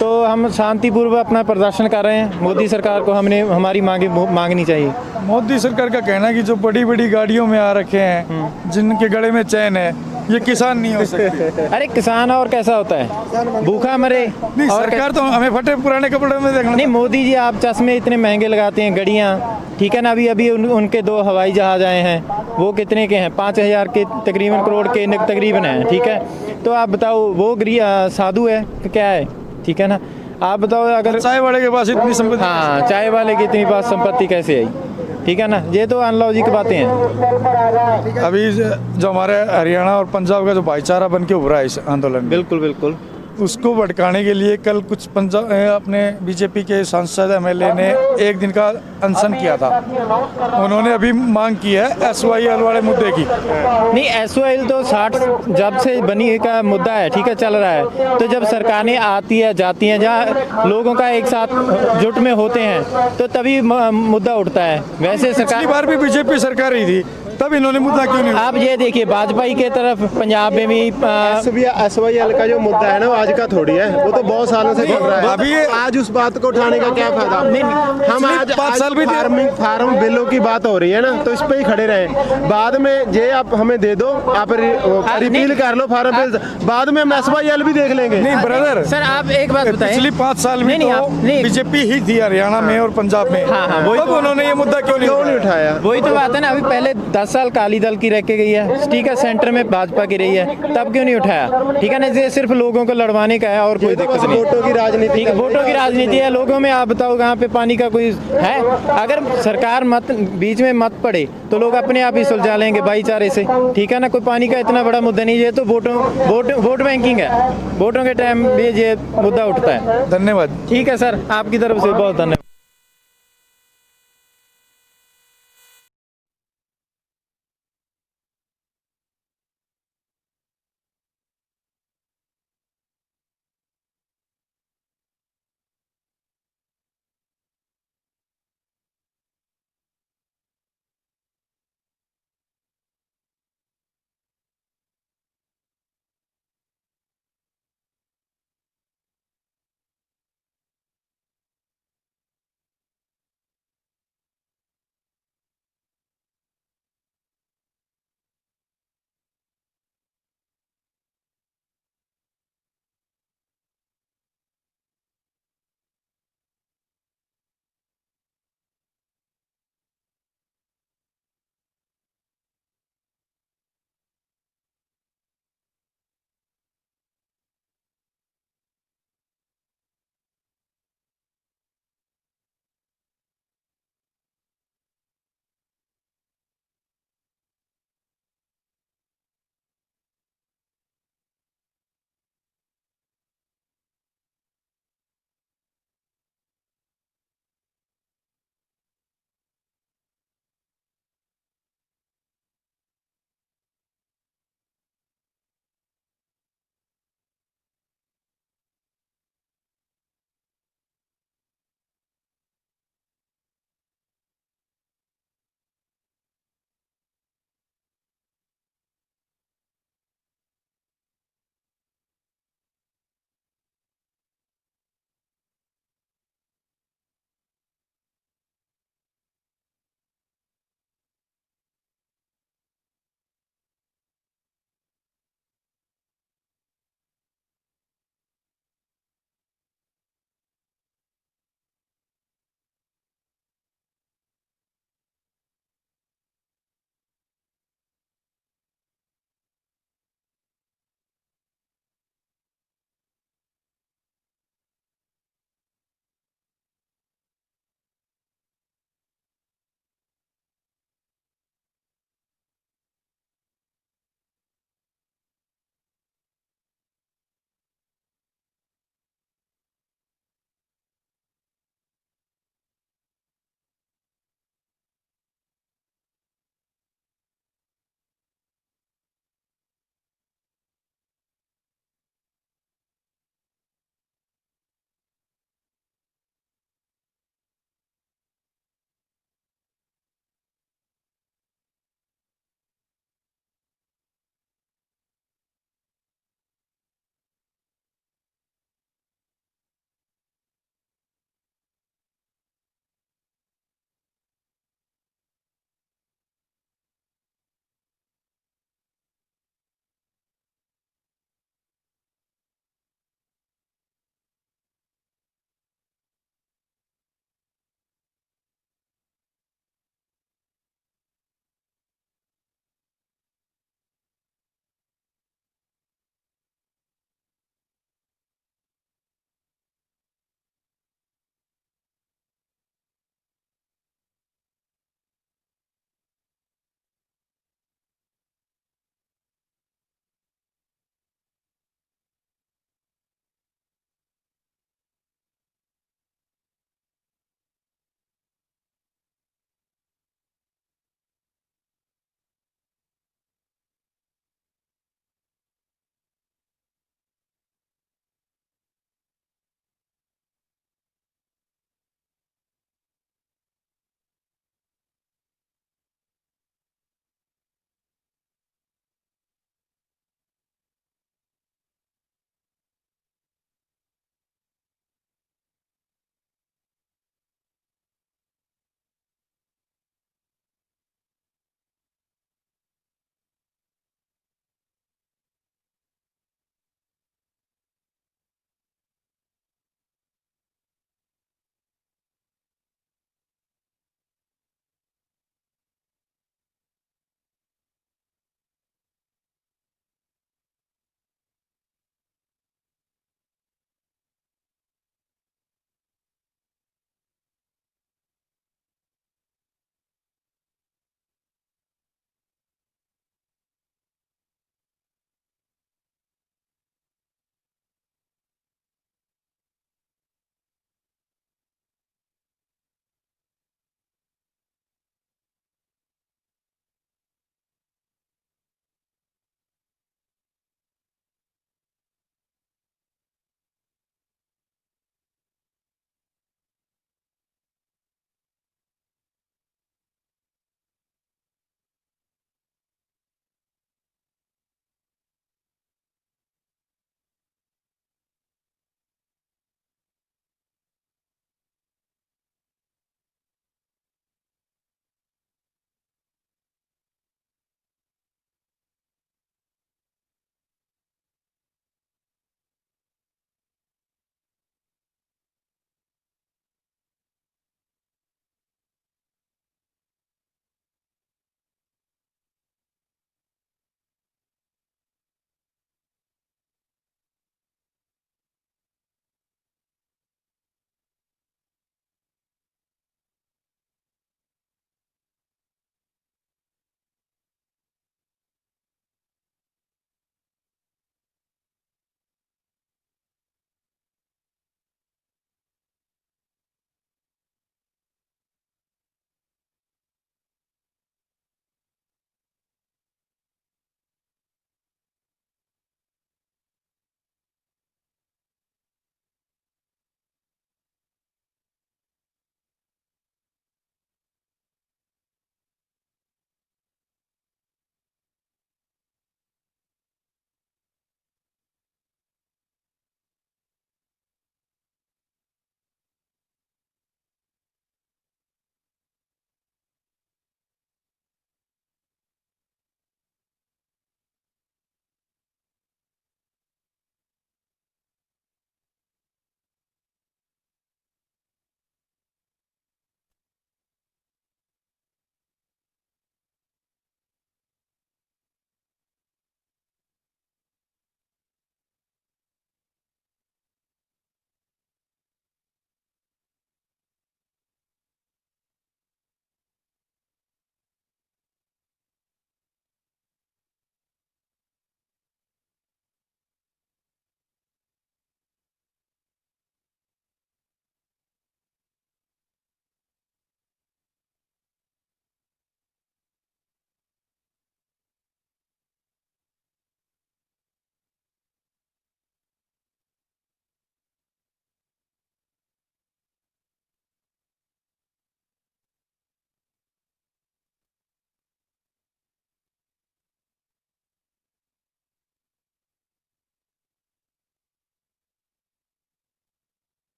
तो हम शांतिपूर्वक अपना प्रदर्शन कर रहे हैं। मोदी सरकार को हमने हमारी मांगनी चाहिए। मोदी सरकार का कहना है कि जो बड़ी बड़ी गाड़ियों में आ रखे हैं, जिनके गले में चैन है, ये किसान नहीं हो सकते। अरे किसान और कैसा होता है, भूखा मरे। नहीं, सरकार तो हमें फटे पुराने कपड़े में देखना। नहीं मोदी जी, आप चश्मे इतने महंगे लगाते हैं, गाड़ियाँ, ठीक है ना, अभी उनके 2 हवाई जहाज आए हैं, वो कितने के हैं? 5000 के तकरीबन करोड़ के तकरीबन हैं, ठीक है। तो आप बताओ वो साधु है क्या है? ठीक है ना, आप बताओ, अगर चाय वाले के पास इतनी संपत्ति, हाँ, चाय वाले की इतनी पास संपत्ति कैसे आई? ठीक है ना, ये तो अनलॉजिक बातें हैं। अभी जो हमारे हरियाणा और पंजाब का जो भाईचारा बन के उभरा है इस आंदोलन में, बिल्कुल बिल्कुल, उसको भड़काने के लिए कल कुछ पंजाब अपने बीजेपी के सांसद एमएलए ने एक दिन का अनशन किया था। उन्होंने अभी मांग की है SYL वाले मुद्दे की। नहीं, SYL तो 60 जब से बनी का मुद्दा है, ठीक है, चल रहा है। तो जब सरकारें आती है जाती हैं, जहाँ लोगों का एक साथ जुट में होते हैं तो तभी मुद्दा उठता है। वैसे सरकार बार भी बीजेपी सरकार ही थी, तब इन्होंने मुद्दा क्यों नहीं? आप ये देखिए, भाजपा के तरफ पंजाब में भी SYL का जो मुद्दा है ना, वो आज का थोड़ी है, वो तो बहुत सालों से चल रहा है। अभी आज उस बात को उठाने का क्या फायदा? हम आज 5 साल भी फार्म बिलों की बात हो रही है ना, तो इस पे ही खड़े रहे। बाद में ये आप हमें दे दो, आप रिपील कर लो फार्म बिल, बाद में हम SYL भी देख लेंगे। नहीं ब्रदर, सर आप एक बात बताएं, पिछली 5 साल में बीजेपी ही थी हरियाणा में और पंजाब में। वही तो उन्होंने ये मुद्दा क्यों नहीं उठाया? वही तो बात है ना। अभी पहले 10 साल अकाली दल की रह के गई है, ठीक है, सेंटर में भाजपा की रही है, तब क्यों नहीं उठाया? ठीक है ना, ये सिर्फ लोगों को लड़वाने का है और कोई दिक्कत नहीं। वोटों की राजनीति, ठीक है, वोटों की राजनीति है लोगों में। आप बताओ कहाँ पे पानी का कोई है? अगर सरकार मत बीच में मत पड़े तो लोग अपने आप ही सुलझा लेंगे भाईचारे से, ठीक है ना। कोई पानी का इतना बड़ा मुद्दा नहीं है, तो वोट बैंकिंग है, वोटों के टाइम भी ये मुद्दा उठता है। धन्यवाद। ठीक है सर, आपकी तरफ से बहुत धन्यवाद।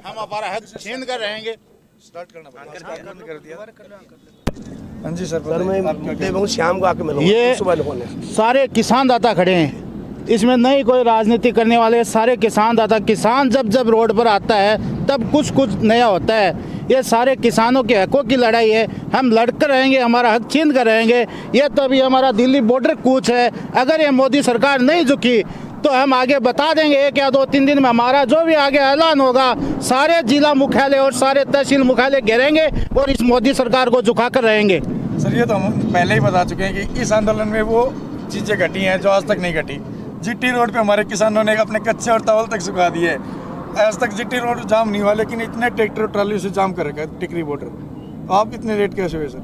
हम हमारा हक छीन कर रहेंगे। हाँ जी सर, शाम को आके मिलो। ये सारे किसान दाता खड़े हैं, इसमें नहीं कोई राजनीति करने वाले, सारे किसान दाता। किसान जब जब रोड पर आता है तब कुछ नया होता है। ये सारे किसानों के हकों की लड़ाई है, हम लड़कर रहेंगे, हमारा हक छीन कर रहेंगे। ये तो अभी हमारा दिल्ली बॉर्डर कूच है, अगर ये मोदी सरकार नहीं झुकी तो हम आगे बता देंगे 1 या 2-3 दिन में हमारा जो भी आगे ऐलान होगा, सारे जिला मुख्यालय और सारे तहसील मुख्यालय घेरेंगे और इस मोदी सरकार को झुका कर रहेंगे। सर ये तो हम पहले ही बता चुके हैं कि इस आंदोलन में वो चीज़ें घटी हैं जो आज तक नहीं घटी। जीटी रोड पे हमारे किसानों ने अपने कच्चे और चावल तक सुखा दिए। आज तक जीटी रोड जाम नहीं हुआ, लेकिन इतने ट्रैक्टर ट्राली से जाम कर रखा है टिकरी बॉर्डर। तो आप इतने लेट कैसे हुए सर?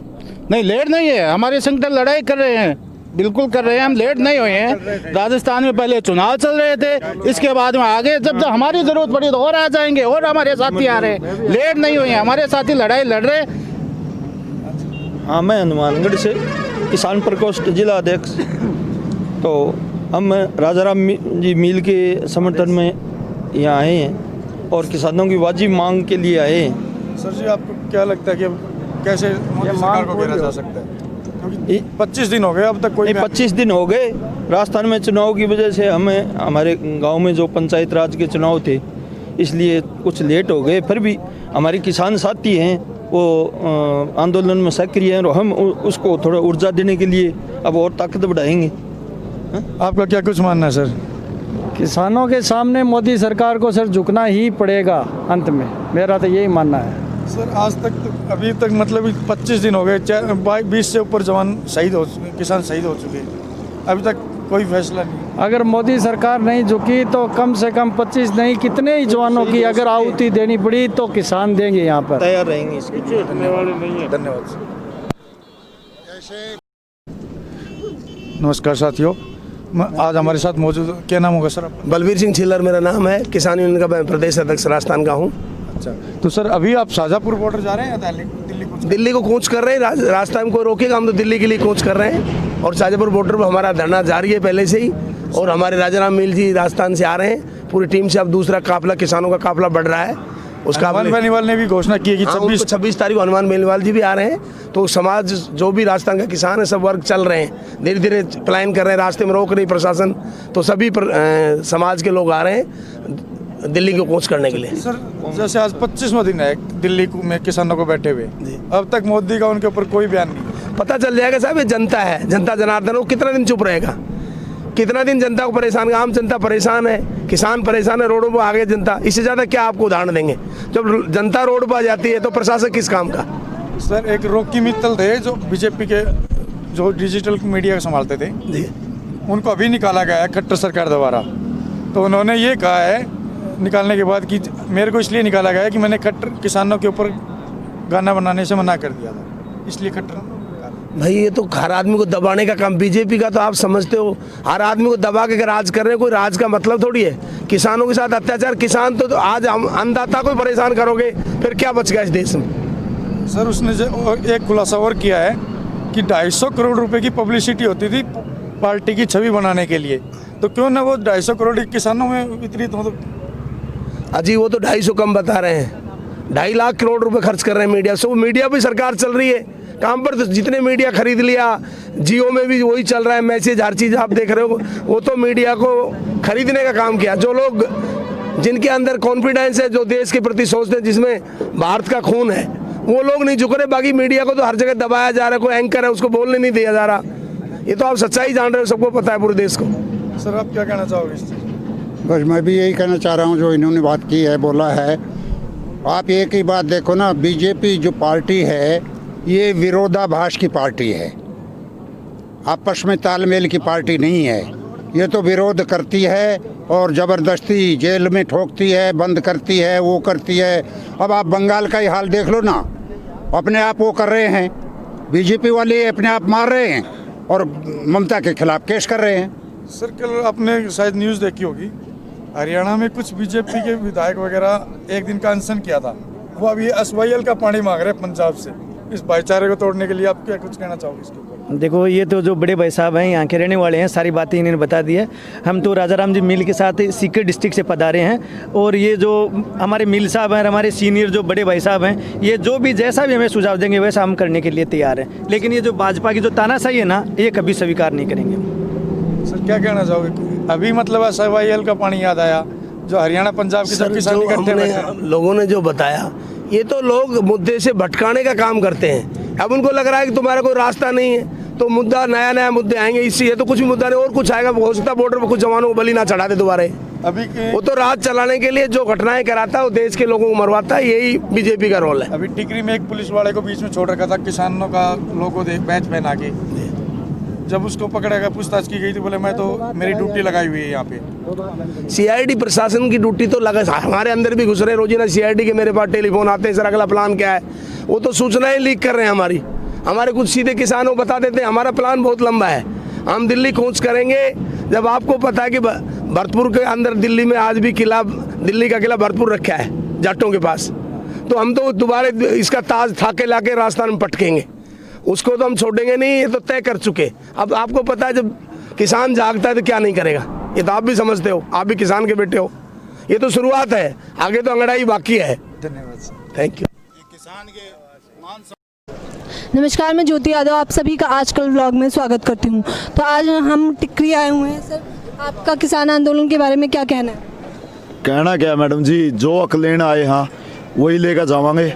नहीं, लेट नहीं है, हमारे संगठन लड़ाई कर रहे हैं, बिल्कुल कर रहे हैं, हम लेट नहीं हुए हैं। राजस्थान में पहले चुनाव चल रहे थे, इसके बाद में आगे जब हमारी जरूरत पड़ी तो और आ जाएंगे, और हमारे साथी आ रहे हैं, लेट नहीं हुए हैं, हमारे साथी लड़ाई लड़ रहे हैं। हाँ, मैं हनुमानगढ़ से किसान प्रकोष्ठ जिला अध्यक्ष। तो हम राजाराम जी मिल के समर्थन में यहाँ आए हैं और किसानों की वाजिब मांग के लिए आए हैं। सर जी, आपको क्या लगता है कि कैसे सरकार को घेरा जा सकता है? क्योंकि 25 दिन हो गए अब तक कोई 25 दिन हो गए। राजस्थान में चुनाव की वजह से हमारे गांव में जो पंचायत राज के चुनाव थे, इसलिए कुछ लेट हो गए। फिर भी हमारे किसान साथी हैं, वो आंदोलन में सक्रिय हैं और हम उसको थोड़ा ऊर्जा देने के लिए अब और ताकत बढ़ाएंगे। आपका क्या कुछ मानना है सर? किसानों के सामने मोदी सरकार को सर झुकना ही पड़ेगा अंत में, मेरा तो यही मानना है। सर आज तक अभी तक मतलब 25 दिन हो गए, 20 से ऊपर जवान शहीद हो चुके, किसान शहीद हो चुके हैं, अभी तक कोई फैसला नहीं। अगर मोदी सरकार नहीं झुकी तो कम से कम 25 नहीं, कितने ही जवानों की अगर आहुति देनी पड़ी तो किसान देंगे, यहाँ पर तैयार रहेंगे। इसके धन्यवाद। नमस्कार साथियों, आज हमारे साथ मौजूद, क्या नाम होगा सर आपका? बलबीर सिंह छिल्लर मेरा नाम है, किसान यूनियन का मैं प्रदेश अध्यक्ष राजस्थान का हूँ। अच्छा, तो सर अभी आप शाजापुर बॉर्डर जा रहे हैं या दिल्ली को कूच कर रहे हैं? रास्ता में कोई रोकेगा? हम तो दिल्ली के लिए कूच कर रहे हैं और शाजापुर बॉर्डर पर हमारा धरना जारी है पहले से ही। और हमारे राजाराम मील जी राजस्थान से आ रहे हैं पूरी टीम से। अब दूसरा काफिला, किसानों का काफिला बढ़ रहा है। उसका हनुमान बेनीवाल ने भी घोषणा की है कि 26 तारीख को हनुमान बेनीवाल जी भी आ रहे हैं। तो समाज जो भी राजस्थान का किसान है, सब वर्ग चल रहे हैं, धीरे धीरे प्लान कर रहे हैं, रास्ते में रोक रही प्रशासन। तो सभी समाज के लोग आ रहे हैं दिल्ली को कूच करने के लिए। सर जैसे आज 25वां दिन है दिल्ली में किसानों को बैठे हुए, अब तक मोदी का उनके ऊपर कोई बयान नहीं। पता चल जाएगा साहब, ये जनता है, जनता जनार्दन, वो कितना दिन चुप रहेगा? कितना दिन जनता को परेशान? आम जनता परेशान है, किसान परेशान है, रोडों पर आ गए जनता। इससे ज़्यादा क्या आपको उदाहरण देंगे? जब जनता रोड पर आ जाती है तो प्रशासन किस काम का? सर एक रॉकी मित्तल थे जो बीजेपी के जो डिजिटल मीडिया संभालते थे जी, उनको अभी निकाला गया है खट्टर सरकार द्वारा। तो उन्होंने ये कहा है निकालने के बाद कि मेरे को इसलिए निकाला गया है कि मैंने खट्टर किसानों के ऊपर गाना बनाने से मना कर दिया था, इसलिए खट्टर। भाई ये तो हर आदमी को दबाने का काम बीजेपी का, तो आप समझते हो हर आदमी को दबा के राज कर रहे हैं। कोई राज का मतलब थोड़ी है किसानों के साथ अत्याचार। किसान तो आज अन्नदाता को परेशान करोगे फिर क्या बच गया इस देश में? सर उसने एक खुलासा और किया है कि 250 करोड़ रुपए की पब्लिसिटी होती थी पार्टी की छवि बनाने के लिए, तो क्यों ना वो 250 करोड़ किसानों में वितरित हो? तो अजी वो तो 250 कम बता रहे हैं, 2.5 लाख करोड़ रुपए खर्च कर रहे हैं मीडिया से। वो मीडिया भी सरकार चल रही है काम पर, तो जितने मीडिया खरीद लिया, जियो में भी वही चल रहा है, मैसेज हर चीज़ आप देख रहे हो, वो तो मीडिया को खरीदने का काम किया। जो लोग जिनके अंदर कॉन्फिडेंस है, जो देश के प्रति सोचते हैं, जिसमें भारत का खून है, वो लोग नहीं झुक रहे। बाकी मीडिया को तो हर जगह दबाया जा रहा है, कोई एंकर है उसको बोलने नहीं दिया जा रहा। ये तो आप सच्चाई जान रहे हो, सबको पता है पूरे देश को। सर आप क्या कहना चाहोगे इस चीज़? बस मैं भी यही कहना चाह रहा हूँ जो इन्होंने बात की है, बोला है। आप एक ही बात देखो ना, बीजेपी जो पार्टी है ये विरोधाभास की पार्टी है, आपस में तालमेल की पार्टी नहीं है। ये तो विरोध करती है और ज़बरदस्ती जेल में ठोकती है, बंद करती है, वो करती है। अब आप बंगाल का ही हाल देख लो ना, अपने आप वो कर रहे हैं, बीजेपी वाले अपने आप मार रहे हैं और ममता के खिलाफ केस कर रहे हैं। सर कल आपने शायद न्यूज़ देखी होगी, हरियाणा में कुछ बीजेपी के विधायक वगैरह एक दिन का अनशन किया था, वो अभी SYL का पानी मांग रहे हैं पंजाब से। इस भाईचारे को तोड़ने के लिए आप क्या कुछ कहना चाहोगे इसके ऊपर? देखो, ये तो जो बड़े भाई साहब हैं यहाँ के रहने वाले हैं, सारी बातें इन्होंने बता दी है। हम तो राजा राम जी मिल के साथ सीकर डिस्ट्रिक्ट से पधारे हैं, और ये जो हमारे मिल साहब हैं, हमारे सीनियर जो बड़े भाई साहब हैं, ये जो भी जैसा भी हमें सुझाव देंगे वैसा हम करने के लिए तैयार हैं। लेकिन ये जो भाजपा की जो तानाशाही है ना, ये कभी स्वीकार नहीं करेंगे। सर क्या कहना चाहोगे? अभी मतलब SYL का पानी याद आया, जो हरियाणा पंजाब के जब किसान इकट्ठे बैठे, लोगों ने जो बताया, ये तो लोग मुद्दे से भटकाने का काम करते हैं। अब उनको लग रहा है कि तुम्हारा कोई रास्ता नहीं है, तो मुद्दा नया मुद्दे आएंगे, इससे तो कुछ भी मुद्दा नहीं और कुछ आएगा। हो सकता है बॉर्डर पर कुछ जवानों को बलि ना चढ़ा दे दोबारा। अभी वो तो राज चलाने के लिए जो घटनाएं कराता है, वो देश के लोगों को मरवाता है, यही बीजेपी का रोल है। अभी टिकरी में एक पुलिस वाले को बीच में छोड़ रखा था, किसानों का लोगो देख बैच पहना के, जब उसको पकड़ा गया, पूछताछ की गई तो बोले मैं तो मेरी ड्यूटी लगाई हुई है यहाँ पे। CID प्रशासन की ड्यूटी तो लगा, हमारे अंदर भी घुस रहे रोजीना CID के मेरे पास टेलीफोन आते हैं, सर अगला प्लान क्या है। वो तो सूचनाएं लीक कर रहे हैं हमारे कुछ सीधे किसानों को बता देते हैं हमारा प्लान बहुत लंबा है, हम दिल्ली कूच करेंगे। जब आपको पता है कि भरतपुर के अंदर दिल्ली में आज भी किला, दिल्ली का किला भरतपुर रखा है जाटों के पास, तो हम तो दोबारा इसका ताज थाके लाके राजस्थान में पटकेंगे, उसको तो हम छोड़ेंगे नहीं, ये तो तय कर चुके। अब आपको पता है जब किसान जागता है तो क्या नहीं करेगा, ये तो आप भी समझते हो, आप भी किसान के बेटे हो। ये तो शुरुआत है, आगे तो अंगड़ाई बाकी है। धन्यवाद, थैंक यू। नमस्कार, मैं ज्योति यादव आप सभी का आजकल व्लॉग में स्वागत करती हूँ। तो आज हम टिकरी आए हुए हैं। सर, आपका किसान आंदोलन के बारे में क्या कहना है? कहना क्या मैडम जी, जो हक लेने आए हाँ वही लेकर जावांगे,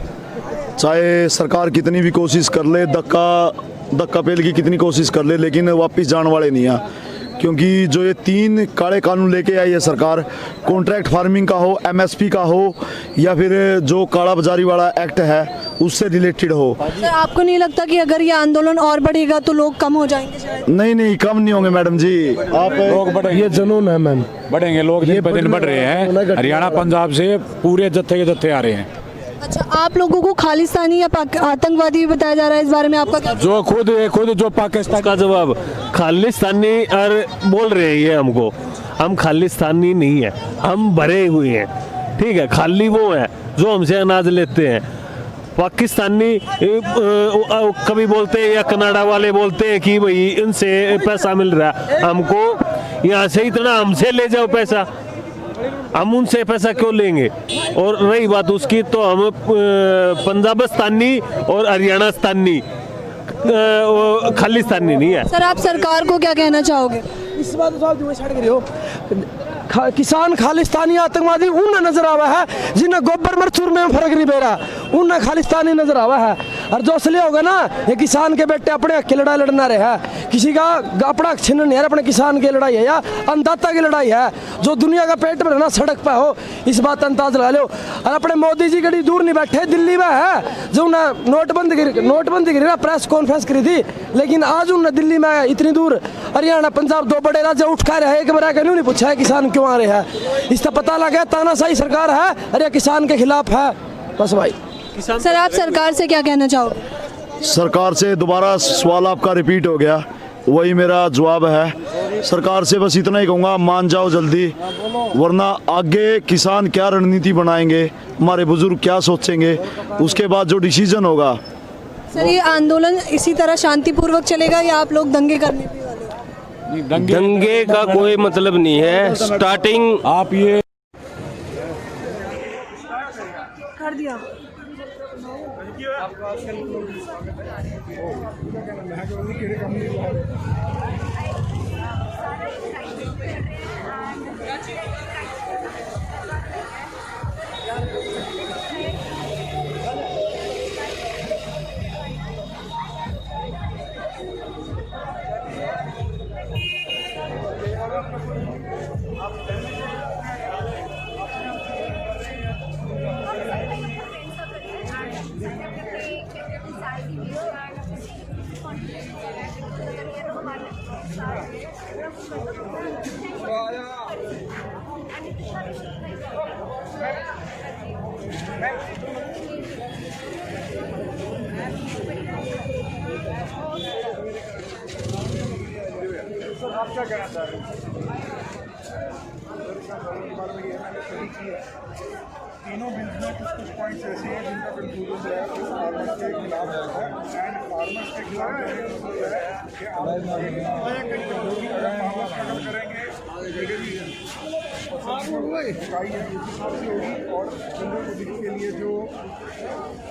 चाहे सरकार कितनी भी कोशिश कर ले, धक्का पेल की कितनी कोशिश कर ले, लेकिन वापस जाने वाले नहीं हैं। क्योंकि जो ये 3 काले कानून लेके आई है सरकार, कॉन्ट्रैक्ट फार्मिंग का हो, MSP का हो, या फिर जो काला बाजारी वाला एक्ट है उससे रिलेटेड हो। सर, आपको नहीं लगता कि अगर ये आंदोलन और बढ़ेगा तो लोग कम हो जाएंगे शायद? नहीं, कम नहीं होंगे मैडम जी। आप लोग बढ़ेंगे, ये जुनून है मैम, बढ़ेंगे लोग, दिन ब दिन बढ़ रहे हैं। हरियाणा पंजाब से पूरे जत्थे के जत्थे आ रहे हैं। अच्छा, आप लोगों को खालिस्तानी या आतंकवादी भी बताया जा रहा है, इस बारे में आपका क्या? जो खुद जो पाकिस्तान का जवाब खालिस्तानी और बोल रहे हैं, ये हमको, हम खालिस्तानी नहीं है, हम भरे हुए हैं, ठीक है। खाली वो है जो हमसे अनाज लेते हैं। पाकिस्तानी कभी बोलते हैं या कनाडा वाले बोलते हैं कि भाई इनसे पैसा मिल रहा है, हमको यहाँ से इतना हमसे ले जाओ पैसा, हम उनसे पैसा क्यों लेंगे? और रही बात उसकी, तो हम पंजाबस्तानी और हरियाणास्तानी, खालिस्तानी नहीं है। सर, आप सरकार को क्या कहना चाहोगे? इस बात को आप छड़ कर हो, किसान खालिस्तानी आतंकवादी उन नजर आवा है जिन्हें गोबर मरचूर में फर्क नहीं पेरा, उन खालिस्तानी नजर आवा है। और जो असली होगा ना, ये किसान के बेटे अपने हक की लड़ाई लड़ना रहे है, किसी का अपना छीन नहीं है, अपने किसान की लड़ाई है या अन्नदाता की लड़ाई है। जो दुनिया का पेट भरना सड़क पर हो, इस बात अंदाज लगा लो। और अपने मोदी जी कड़ी दूर नहीं बैठे, दिल्ली में है, जो ना नोटबंदी करी ना, प्रेस कॉन्फ्रेंस करी थी, लेकिन आज उन दिल्ली में इतनी दूर हरियाणा पंजाब 2 बड़े राज्य उठ कर रहे, एक बार नहीं पूछा है किसान क्यों आ रहे हैं। इसका पता लगा तानाशाही सरकार है, अरे किसान के खिलाफ है, बस भाई। सर, आप सरकार से क्या कहना चाहोगे? सरकार से दोबारा सवाल आपका रिपीट हो गया, वही मेरा जवाब है। सरकार से बस इतना ही कहूँगा, मान जाओ जल्दी, वरना आगे किसान क्या रणनीति बनाएंगे, हमारे बुजुर्ग क्या सोचेंगे, उसके बाद जो डिसीजन होगा। सर, ये आंदोलन इसी तरह शांतिपूर्वक चलेगा या आप लोग दंगे करने भी वाले? दंगे का कोई मतलब नहीं है। स्टार्टिंग आप ये कर दिया। आप क्या कहना चाह रहे हैं? तीनों बिल्स में कुछ कुछ पॉइंट्स ऐसे हैं जिनका कंक्लूजन जो है वो फार्मर्स के खिलाफ जाता है एंड फार्मर्स के खिलाफ जो है कि आप फार्मर्स कदम करेंगे होगी और जनरल पब्लिक के लिए जो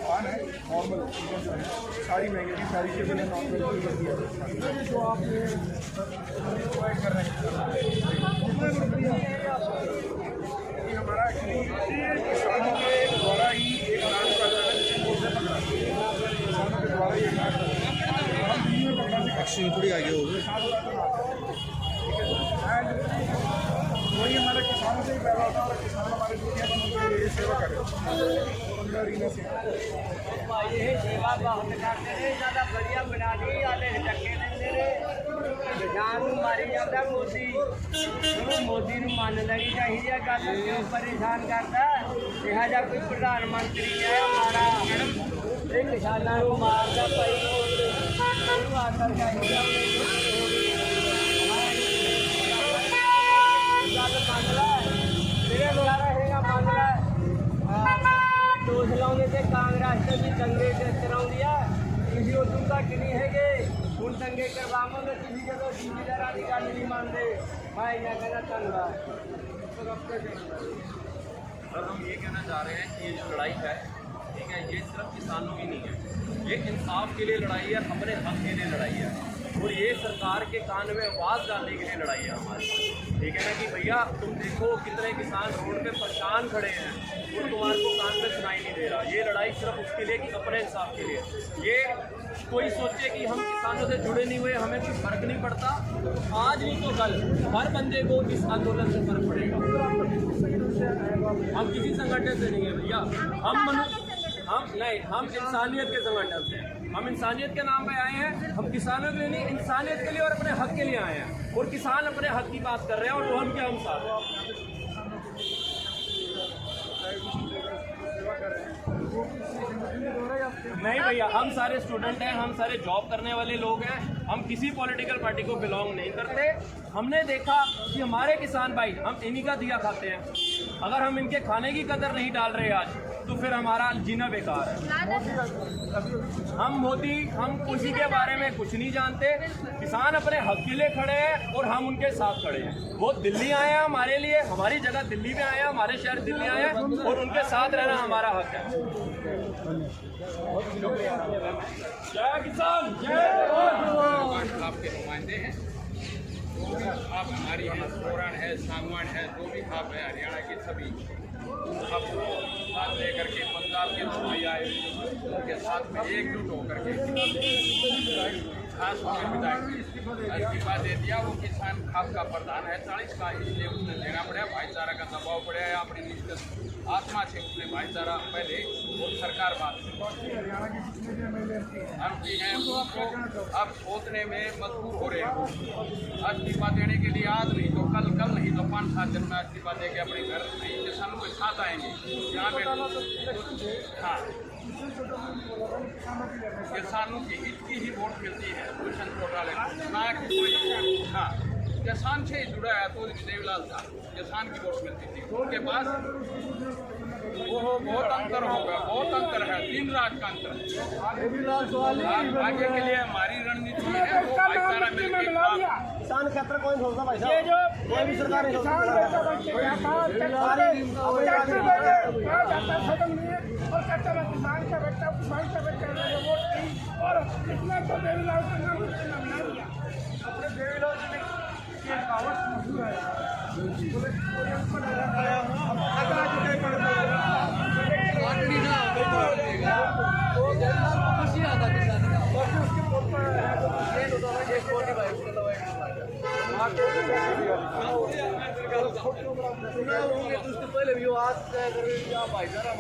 खान है नॉर्मल चीज़ें जो है सारी महंगी सारी चीज़ें नॉर्मल जो आप प्रोवाइड कर रहे हैं हमारा किसानों के द्वारा ही एक नाम का किसानों के द्वारा ही एक नाम थोड़ी आगे हो गए वही हमारे किसानों से ही पैदा होता है और किसान हमारे दुनिया में उनके सेवा करें सेवा बहुत करते रहे ज़्यादा बढ़िया बना दी आले धक्के नहीं दे रहे जान मारी जाता मोदी मान लगी चाहिए गल क्यों परेशान करता लिहाजा कोई प्रधानमंत्री है हमारा किसानों को मारता पाई आकर चाहिए दोष लाने से कांग्रेस ने भी दंगे कराऊ दिया किसी को तुम तक नहीं है उन दंगे करवाओ में किसी के तो जिम्मेदार अधिकारी नहीं मानते भाई मैं कहना धन्यवाद। और हम ये कहना चाह रहे हैं कि ये जो लड़ाई है ठीक है ये सिर्फ किसानों की नहीं है ये इंसाफ के लिए लड़ाई है हमारे हक के लिए लड़ाई है और ये सरकार के कान में आवाज़ डालने के लिए लड़ाई है हमारी ठीक है ना कि भैया तुम देखो कितने किसान रोड पे परेशान खड़े हैं और तुम्हारे को कान में सुनाई नहीं दे रहा ये लड़ाई सिर्फ उसके लिए कि अपने इंसाफ के लिए ये कोई सोचे कि हम किसानों से जुड़े नहीं हुए हमें कोई फर्क नहीं पड़ता आज नहीं तो कल हर बंदे को इस आंदोलन से फर्क पड़ेगा। हम किसी संगठन से नहीं है भैया हम इंसानियत के संगठन से हम इंसानियत के नाम पे आए हैं हम किसानों के लिए नहीं इंसानियत के लिए और अपने हक के लिए आए हैं और किसान अपने हक की बात कर रहे हैं और वो हम क्या हम साथ हैं। नहीं भैया हम सारे स्टूडेंट हैं हम सारे जॉब करने वाले लोग हैं हम किसी पॉलिटिकल पार्टी को बिलोंग नहीं करते। हमने देखा कि हमारे किसान भाई हम इन्हीं का दिया खाते हैं अगर हम इनके खाने की कदर नहीं डाल रहे आज तो फिर हमारा जीना बेकार है। हम किसी के बारे में कुछ नहीं जानते किसान अपने हक के लिए खड़े हैं और हम उनके साथ खड़े हैं। वो दिल्ली आए हैं हमारे लिए हमारी जगह दिल्ली में आए हैं हमारे शहर दिल्ली आए हैं और उनके साथ रहना हमारा हक है। जय किसान जय आपके नुमाइंदे हैं जो भी आप हमारी हैं सोरण है सांगवान है जो भी आप है हरियाणा के सभी आप साथ लेकर के पंजाब के भाई आए उनके साथ में एकजुट होकर के खास विधायक इस्तीफा दे दिया। वो किसान खाप का प्रधान है 40 का इसलिए उसने देना पड़ा भाईचारा का दबाव पड़ा है अपनी निश्चित आत्मा से उसने भाईचारा पहले और सरकार बात हम भी हैं उसको अब सोचने में मजबूर हो रहे हैं इस्तीफा देने के लिए आज नहीं तो कल नहीं तो 5-7 दिन में इस्तीफा दे के अपने घर किसानों के साथ आएंगे यहाँ पे। हाँ किसानों की हित की ही वोट मिलती है भूषण घोटाले ना कि कोई। हाँ किसान से जुड़ा है तो देवीलाल था किसान की वोट मिलती थी उनके पास वो बहुत अंतर होगा बहुत अंतर है 3 राज का अंतर है। आगे के लिए हमारी रणनीति है वो भाईचारा मिलकर किसान क्षेत्र कोई सोचता भाई साहब कोई भी सरकार नहीं सोचती और कहता है किसान का बेटा वोट दी और इतना तो देवीलाल का नाम बना दिया अपने देवीलाल जी ने कहावत मशहूर है पहले भी आज भाईचारा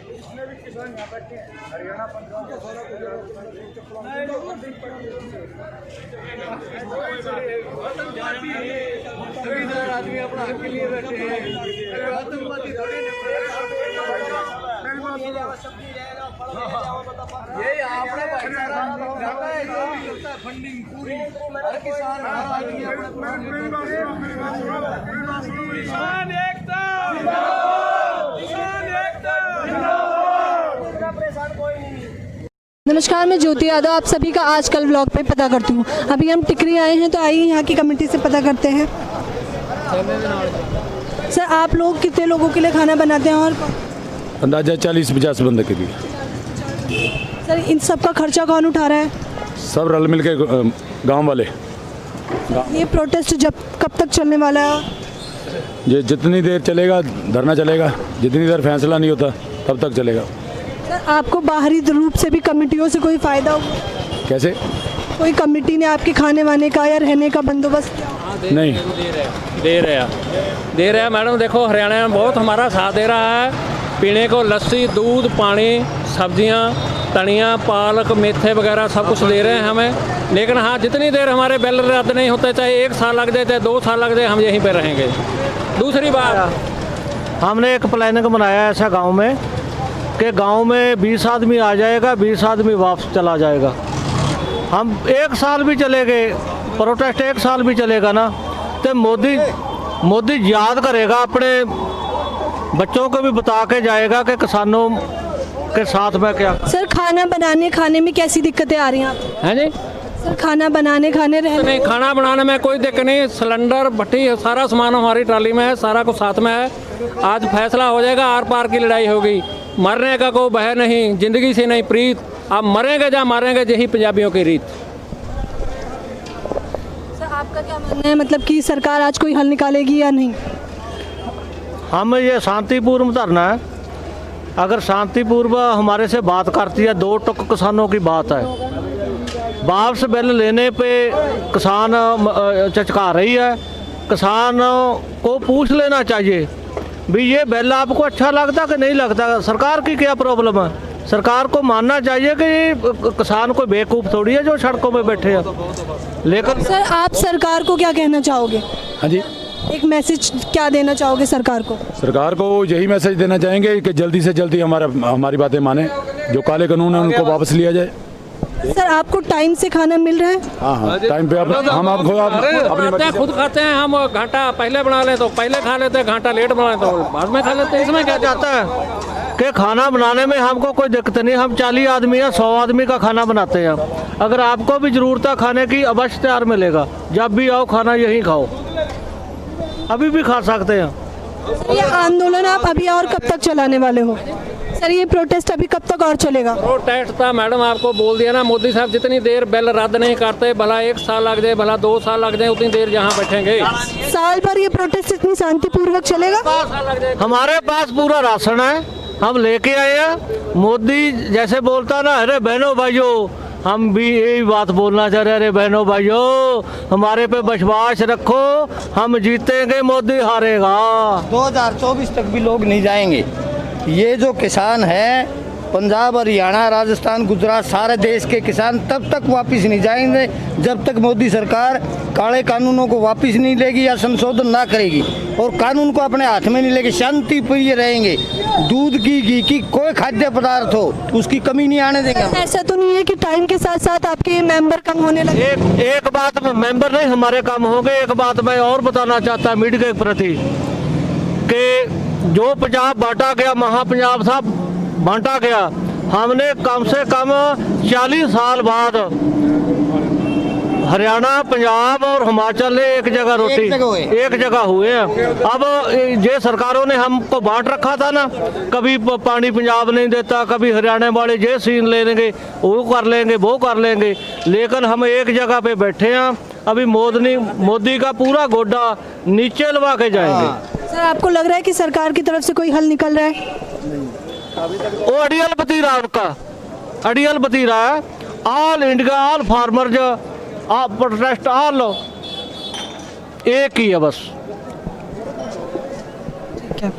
इसमें भी किसान यहाँ बैठे हैं हरियाणा पंजाब आदमी अपना हक के लिए बैठे हैं आतंकवादी थोड़ी ये आपने फंडिंग पूरी हर किसान नमस्कार, मैं ज्योति यादव आप सभी का आजकल व्लॉग पे पता करती हूँ। अभी हम टिकरी आए हैं, तो आइए यहाँ की कमेटी से पता करते हैं। सर, आप लोग कितने लोगों के लिए खाना बनाते हैं? और अंदाजा 40-50 बंदे के लिए। सर, इन सब का खर्चा कौन उठा रहा है? सब रल मिल के गाँव वाले। ये प्रोटेस्ट कब तक चलने वाला है? ये जितनी देर चलेगा धरना चलेगा, जितनी देर फैसला नहीं होता तब तक चलेगा। सर, आपको बाहरी रूप से भी कमेटियों से कोई फ़ायदा हो? कैसे? कोई कमेटी ने आपके खाने वाने का या रहने का बंदोबस्त किया? नहीं दे रहे हैं मैडम। देखो, हरियाणा में बहुत हमारा साथ दे रहा है। पीने को लस्सी, दूध, पानी, सब्जियां, तनिया, पालक, मेथे वगैरह सब कुछ दे रहे हैं हमें। लेकिन हाँ, जितनी देर हमारे बिल रद्द नहीं होते, चाहे 1 साल लग जाए चाहे 2 साल लग जाए, हम यहीं पे रहेंगे। दूसरी बात, हमने एक प्लानिंग बनाया ऐसा गांव में कि गांव में 20 आदमी आ जाएगा, 20 आदमी वापस चला जाएगा। हम 1 साल भी चले गए, प्रोटेस्ट 1 साल भी चलेगा ना, तो मोदी याद करेगा, अपने बच्चों को भी बता के जाएगा कि किसानों के साथ में क्या। सर, खाने में कैसी दिक्कतें आ रही हैं आपको? हैं जी? सर, खाने रहने नहीं, खाना बनाने में कोई दिक्कत नहीं। सिलेंडर, भट्टी, सारा सामान हमारी ट्राली में है, सारा कुछ साथ में है। आज फैसला हो जाएगा, आर पार की लड़ाई होगी। मरने का कोई भय नहीं, जिंदगी से नहीं प्रीत। आप मरेंगे या मारेंगे, यही पंजाबियों की रीत। सर, आपका क्या मानना है, मतलब कि सरकार आज कोई हल निकालेगी या नहीं? हम ये शांतिपूर्ण धरना है। अगर शांतिपूर्व हमारे से बात करती है, 2 टुक किसानों की बात है। वापस बिल लेने पे किसान चचका रही है। किसानों को पूछ लेना चाहिए भी ये बिल आपको अच्छा लगता कि नहीं लगता, सरकार की क्या प्रॉब्लम है। सरकार को मानना चाहिए कि किसान कोई बेवकूफ़ थोड़ी है जो सड़कों में बैठे हैं। लेकिन सर, आप सरकार को क्या कहना चाहोगे? हाँ जी, एक मैसेज क्या देना चाहोगे सरकार को? सरकार को यही मैसेज देना चाहेंगे कि जल्दी से जल्दी हमारी बातें माने, जो काले कानून है उनको वापस लिया जाए। सर, आपको टाइम से खाना मिल रहा है? हाँ, टाइम पे हम आपको अपनी खुद खाते हैं। हम घंटा पहले बना लें तो पहले खा लेते हैं, घंटा लेट बना लें तो बाद में खा लेते हैं। इसमें क्या जाता है कि खाना बनाने में हमको कोई दिक्कत नहीं। हम 40 आदमी या 100 आदमी का खाना बनाते हैं। अगर आपको भी ज़रूरत है खाने की, अवश्य तैयार मिलेगा। जब भी आओ खाना यहीं खाओ, अभी भी खा सकते हैं। ये आंदोलन आप अभी और कब तक चलाने वाले हो? सर, ये प्रोटेस्ट अभी कब तक और चलेगा? प्रोटेस्ट था मैडम, आपको बोल दिया ना मोदी साहब, जितनी देर बिल रद्द नहीं करते, भला 1 साल लग जाए, भला 2 साल लग जाए, उतनी देर जहाँ बैठेंगे। साल भर ये प्रोटेस्ट इतनी शांतिपूर्वक चलेगा? हमारे पास पूरा राशन है, हम लेके आए हैं। मोदी जैसे बोलता ना, अरे बहनों भाइयों, हम भी यही बात बोलना चाह रहे हैं। अरे बहनों भाइयों, हमारे पे विश्वास रखो, हम जीतेंगे, मोदी हारेगा। 2024 तक भी लोग नहीं जाएंगे। ये जो किसान है, पंजाब, हरियाणा, राजस्थान, गुजरात, सारे देश के किसान तब तक वापस नहीं जाएंगे जब तक मोदी सरकार काले कानूनों को वापस नहीं लेगी या संशोधन ना करेगी और कानून को अपने हाथ में नहीं लेगी। शांति प्रिय रहेंगे। दूध की, घी की, कोई खाद्य पदार्थ हो उसकी कमी नहीं आने देंगे। ऐसा तो नहीं है कि टाइम के साथ साथ आपके मेंबर कम होने लगे? एक बात, मेंबर नहीं हमारे कम होंगे। एक बात मैं और बताना चाहता हूँ मीडिया के प्रति कि जो पंजाब बांटा गया, महापंजाब था, बांटा गया, हमने कम से कम 40 साल बाद हरियाणा, पंजाब और हिमाचल ने एक जगह हुए हैं। अब ये सरकारों ने हमको बांट रखा था ना, कभी पानी पंजाब नहीं देता, कभी हरियाणा वाले ये सीन ले लेंगे, वो कर लेंगे, वो कर लेंगे। लेकिन हम एक जगह पे बैठे हैं। अभी मोदी का पूरा गोड्डा नीचे लगा के जाएंगे। सर, आपको लग रहा है कि सरकार की तरफ से कोई हल निकल रहा है? वो अड़ियल बती रहा, उनका अड़ियल बती रहा है। All India, all farmers, protest, all एक ही है बस। ठीक है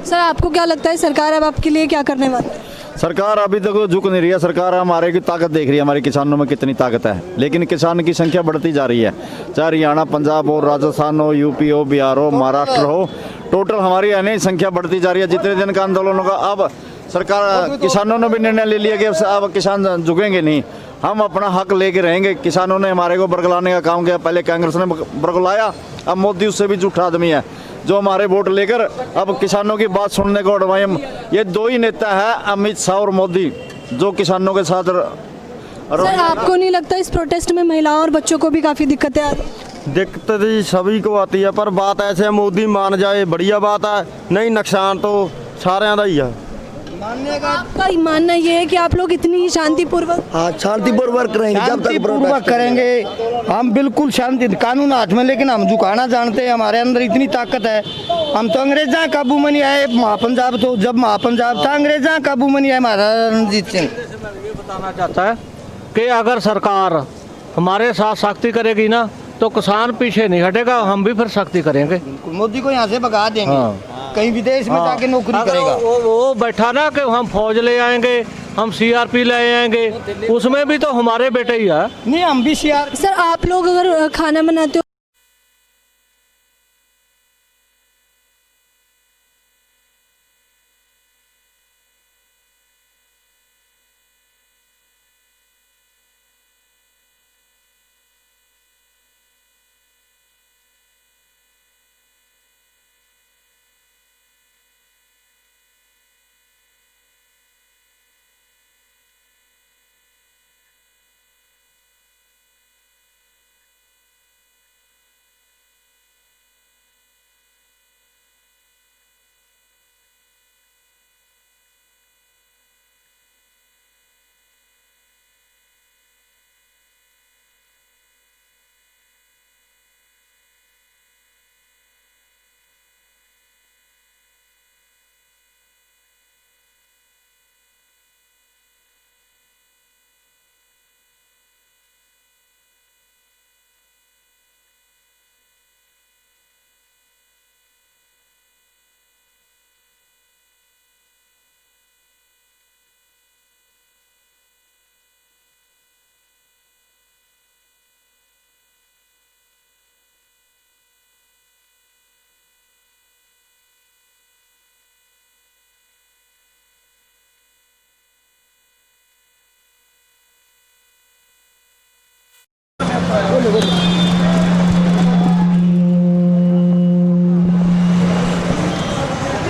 सर, आपको क्या लगता है सरकार अब आपके लिए क्या करने वाली है? सरकार अभी तक तो झुक नहीं रही है। सरकार हमारे की ताकत देख रही है, हमारे किसानों में कितनी ताकत है, लेकिन किसान की संख्या बढ़ती जा रही है। चाहे हरियाणा, पंजाब हो, राजस्थान हो, यूपी हो, बिहार हो, महाराष्ट्र हो, टोटल हमारी यानी संख्या बढ़ती जा रही है जितने दिन का आंदोलन होगा। अब सरकार किसानों ने भी निर्णय ले लिया कि अब किसान झुकेंगे नहीं, हम अपना हक लेके रहेंगे। किसानों ने हमारे को बरगलाने का काम किया, पहले कांग्रेस ने बरगलाया, अब मोदी उससे भी झूठा आदमी है जो हमारे वोट लेकर अब किसानों की बात सुनने को अड़वाए। ये दो ही नेता है, अमित शाह और मोदी, जो किसानों के साथ। सर आपको नहीं लगता इस प्रोटेस्ट में महिलाओं और बच्चों को भी काफ़ी दिक्कतें आ रही? दिक्कत जी सभी को आती है, पर बात ऐसे है मोदी मान जाए बढ़िया बात है, नहीं नुकसान तो सारे का ही है। आपका मानना ये है कि आप लोग इतनी ही शांतिपूर्वक? हाँ, शांतिपूर्वक करेंगे, शांतिपूर्वक करेंगे हम, बिल्कुल शांति, कानून हाथ में, लेकिन हम झुकाना जानते हैं, हमारे अंदर इतनी ताकत है। हम तो अंग्रेजा काबू में नहीं आए, महापंजाब तो जब महापंजाब था अंग्रेजा काबू में नहीं आए महाराजा रणजीत सिंह। बताना चाहता है कि अगर सरकार हमारे साथ सख्ती करेगी ना तो किसान पीछे नहीं हटेगा, हम भी फिर सख्ती करेंगे। मोदी को यहाँ से भगा देंगे। हाँ। कहीं विदेश में जाके नौकरी करेगा। वो बैठा ना कि हम फौज ले आएंगे, हम CRP ले आएंगे, उसमें भी तो हमारे बेटे ही है। नहीं, हम भी CRP। सर आप लोग अगर खाना बनाते हो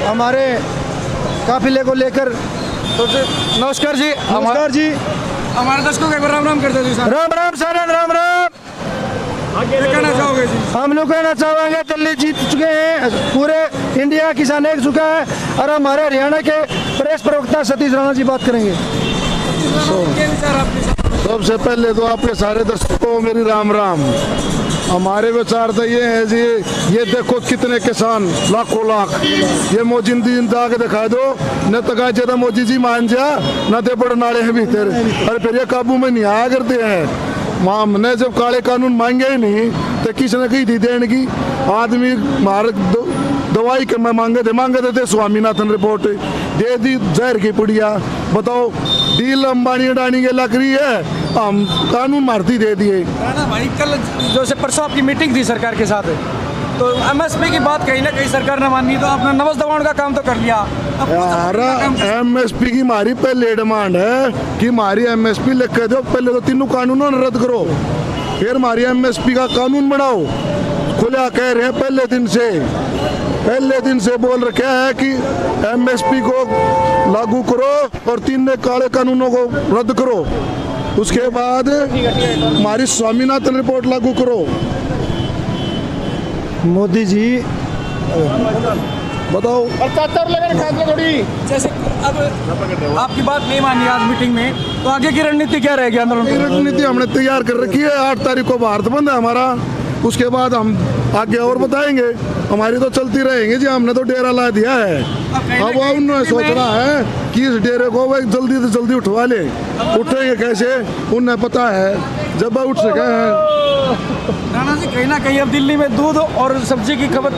हमारे काफिले को लेकर तो नमस्कार जी। नमस्कार जी, हमारे दर्शकों को एक बार राम राम करते जी। राम राम सारन, राम राम। कहना चाहोगे जी? हम लोग कहना चाहेंगे दिल्ली जीत चुके हैं, पूरे इंडिया किसान एक चुका है, और हमारे हरियाणा के प्रेस प्रवक्ता सतीश राणा जी बात करेंगे। सबसे पहले तो आपके सारे दर्शकों को मेरी राम राम। हमारे विचार तो ये है जी, ये देखो कितने किसान लाखों लाख, ये मोजिंदी के दिखा दो न तो कहा ज्यादा मोदी जी मान जा न तो बड़े नाले हैं भीतर, और फिर ये काबू में नहीं आया करते हैं। हमने जब काले कानून मांगे ही नहीं तो किसने कही थी देने की? आदमी मार दवाई के मांगे थे स्वामीनाथन रिपोर्ट दे दी, जहर की पुड़िया। बताओ डील अंबानी अडानी के लग रही है, हम कानून मारती दे दिए। भाई कल जो से परसों आपकी मीटिंग थी सरकार के साथ, तो MSP की बात कहीं ना कहीं सरकार ने मानी, तो आपने नमस दबाने का काम तो कर लिया। यार MSP की हमारी पहले डिमांड है कि हमारी MSP लिख के दो, पहले तो तीनों कानूनों ने रद्द करो, फिर हमारी MSP का कानून बनाओ। खुला कह रहे हैं पहले दिन से बोल रखा है कि MSP को लागू करो और 3 काले कानूनों को रद्द करो, उसके बाद हमारी स्वामीनाथन रिपोर्ट लागू करो। मोदी जी बताओ। जैसे अब आपकी बात नहीं मानी आज मीटिंग में, तो आगे की रणनीति क्या रहेगी आंदोलन की? रणनीति हमने तैयार कर रखी है, 8 तारीख को भारत बंद है हमारा, उसके बाद हम आगे और बताएंगे। हमारी तो चलती रहेंगी जी, हमने तो डेरा ला दिया है। अब उन्होंने सोचना है कि इस डेरे को वो जल्दी से जल्दी उठवा ले। उठेंगे कैसे उन्हें पता है, जब उठ सके हैं। राणा जी, कहीं ना कहीं अब दिल्ली में दूध और सब्जी की खपत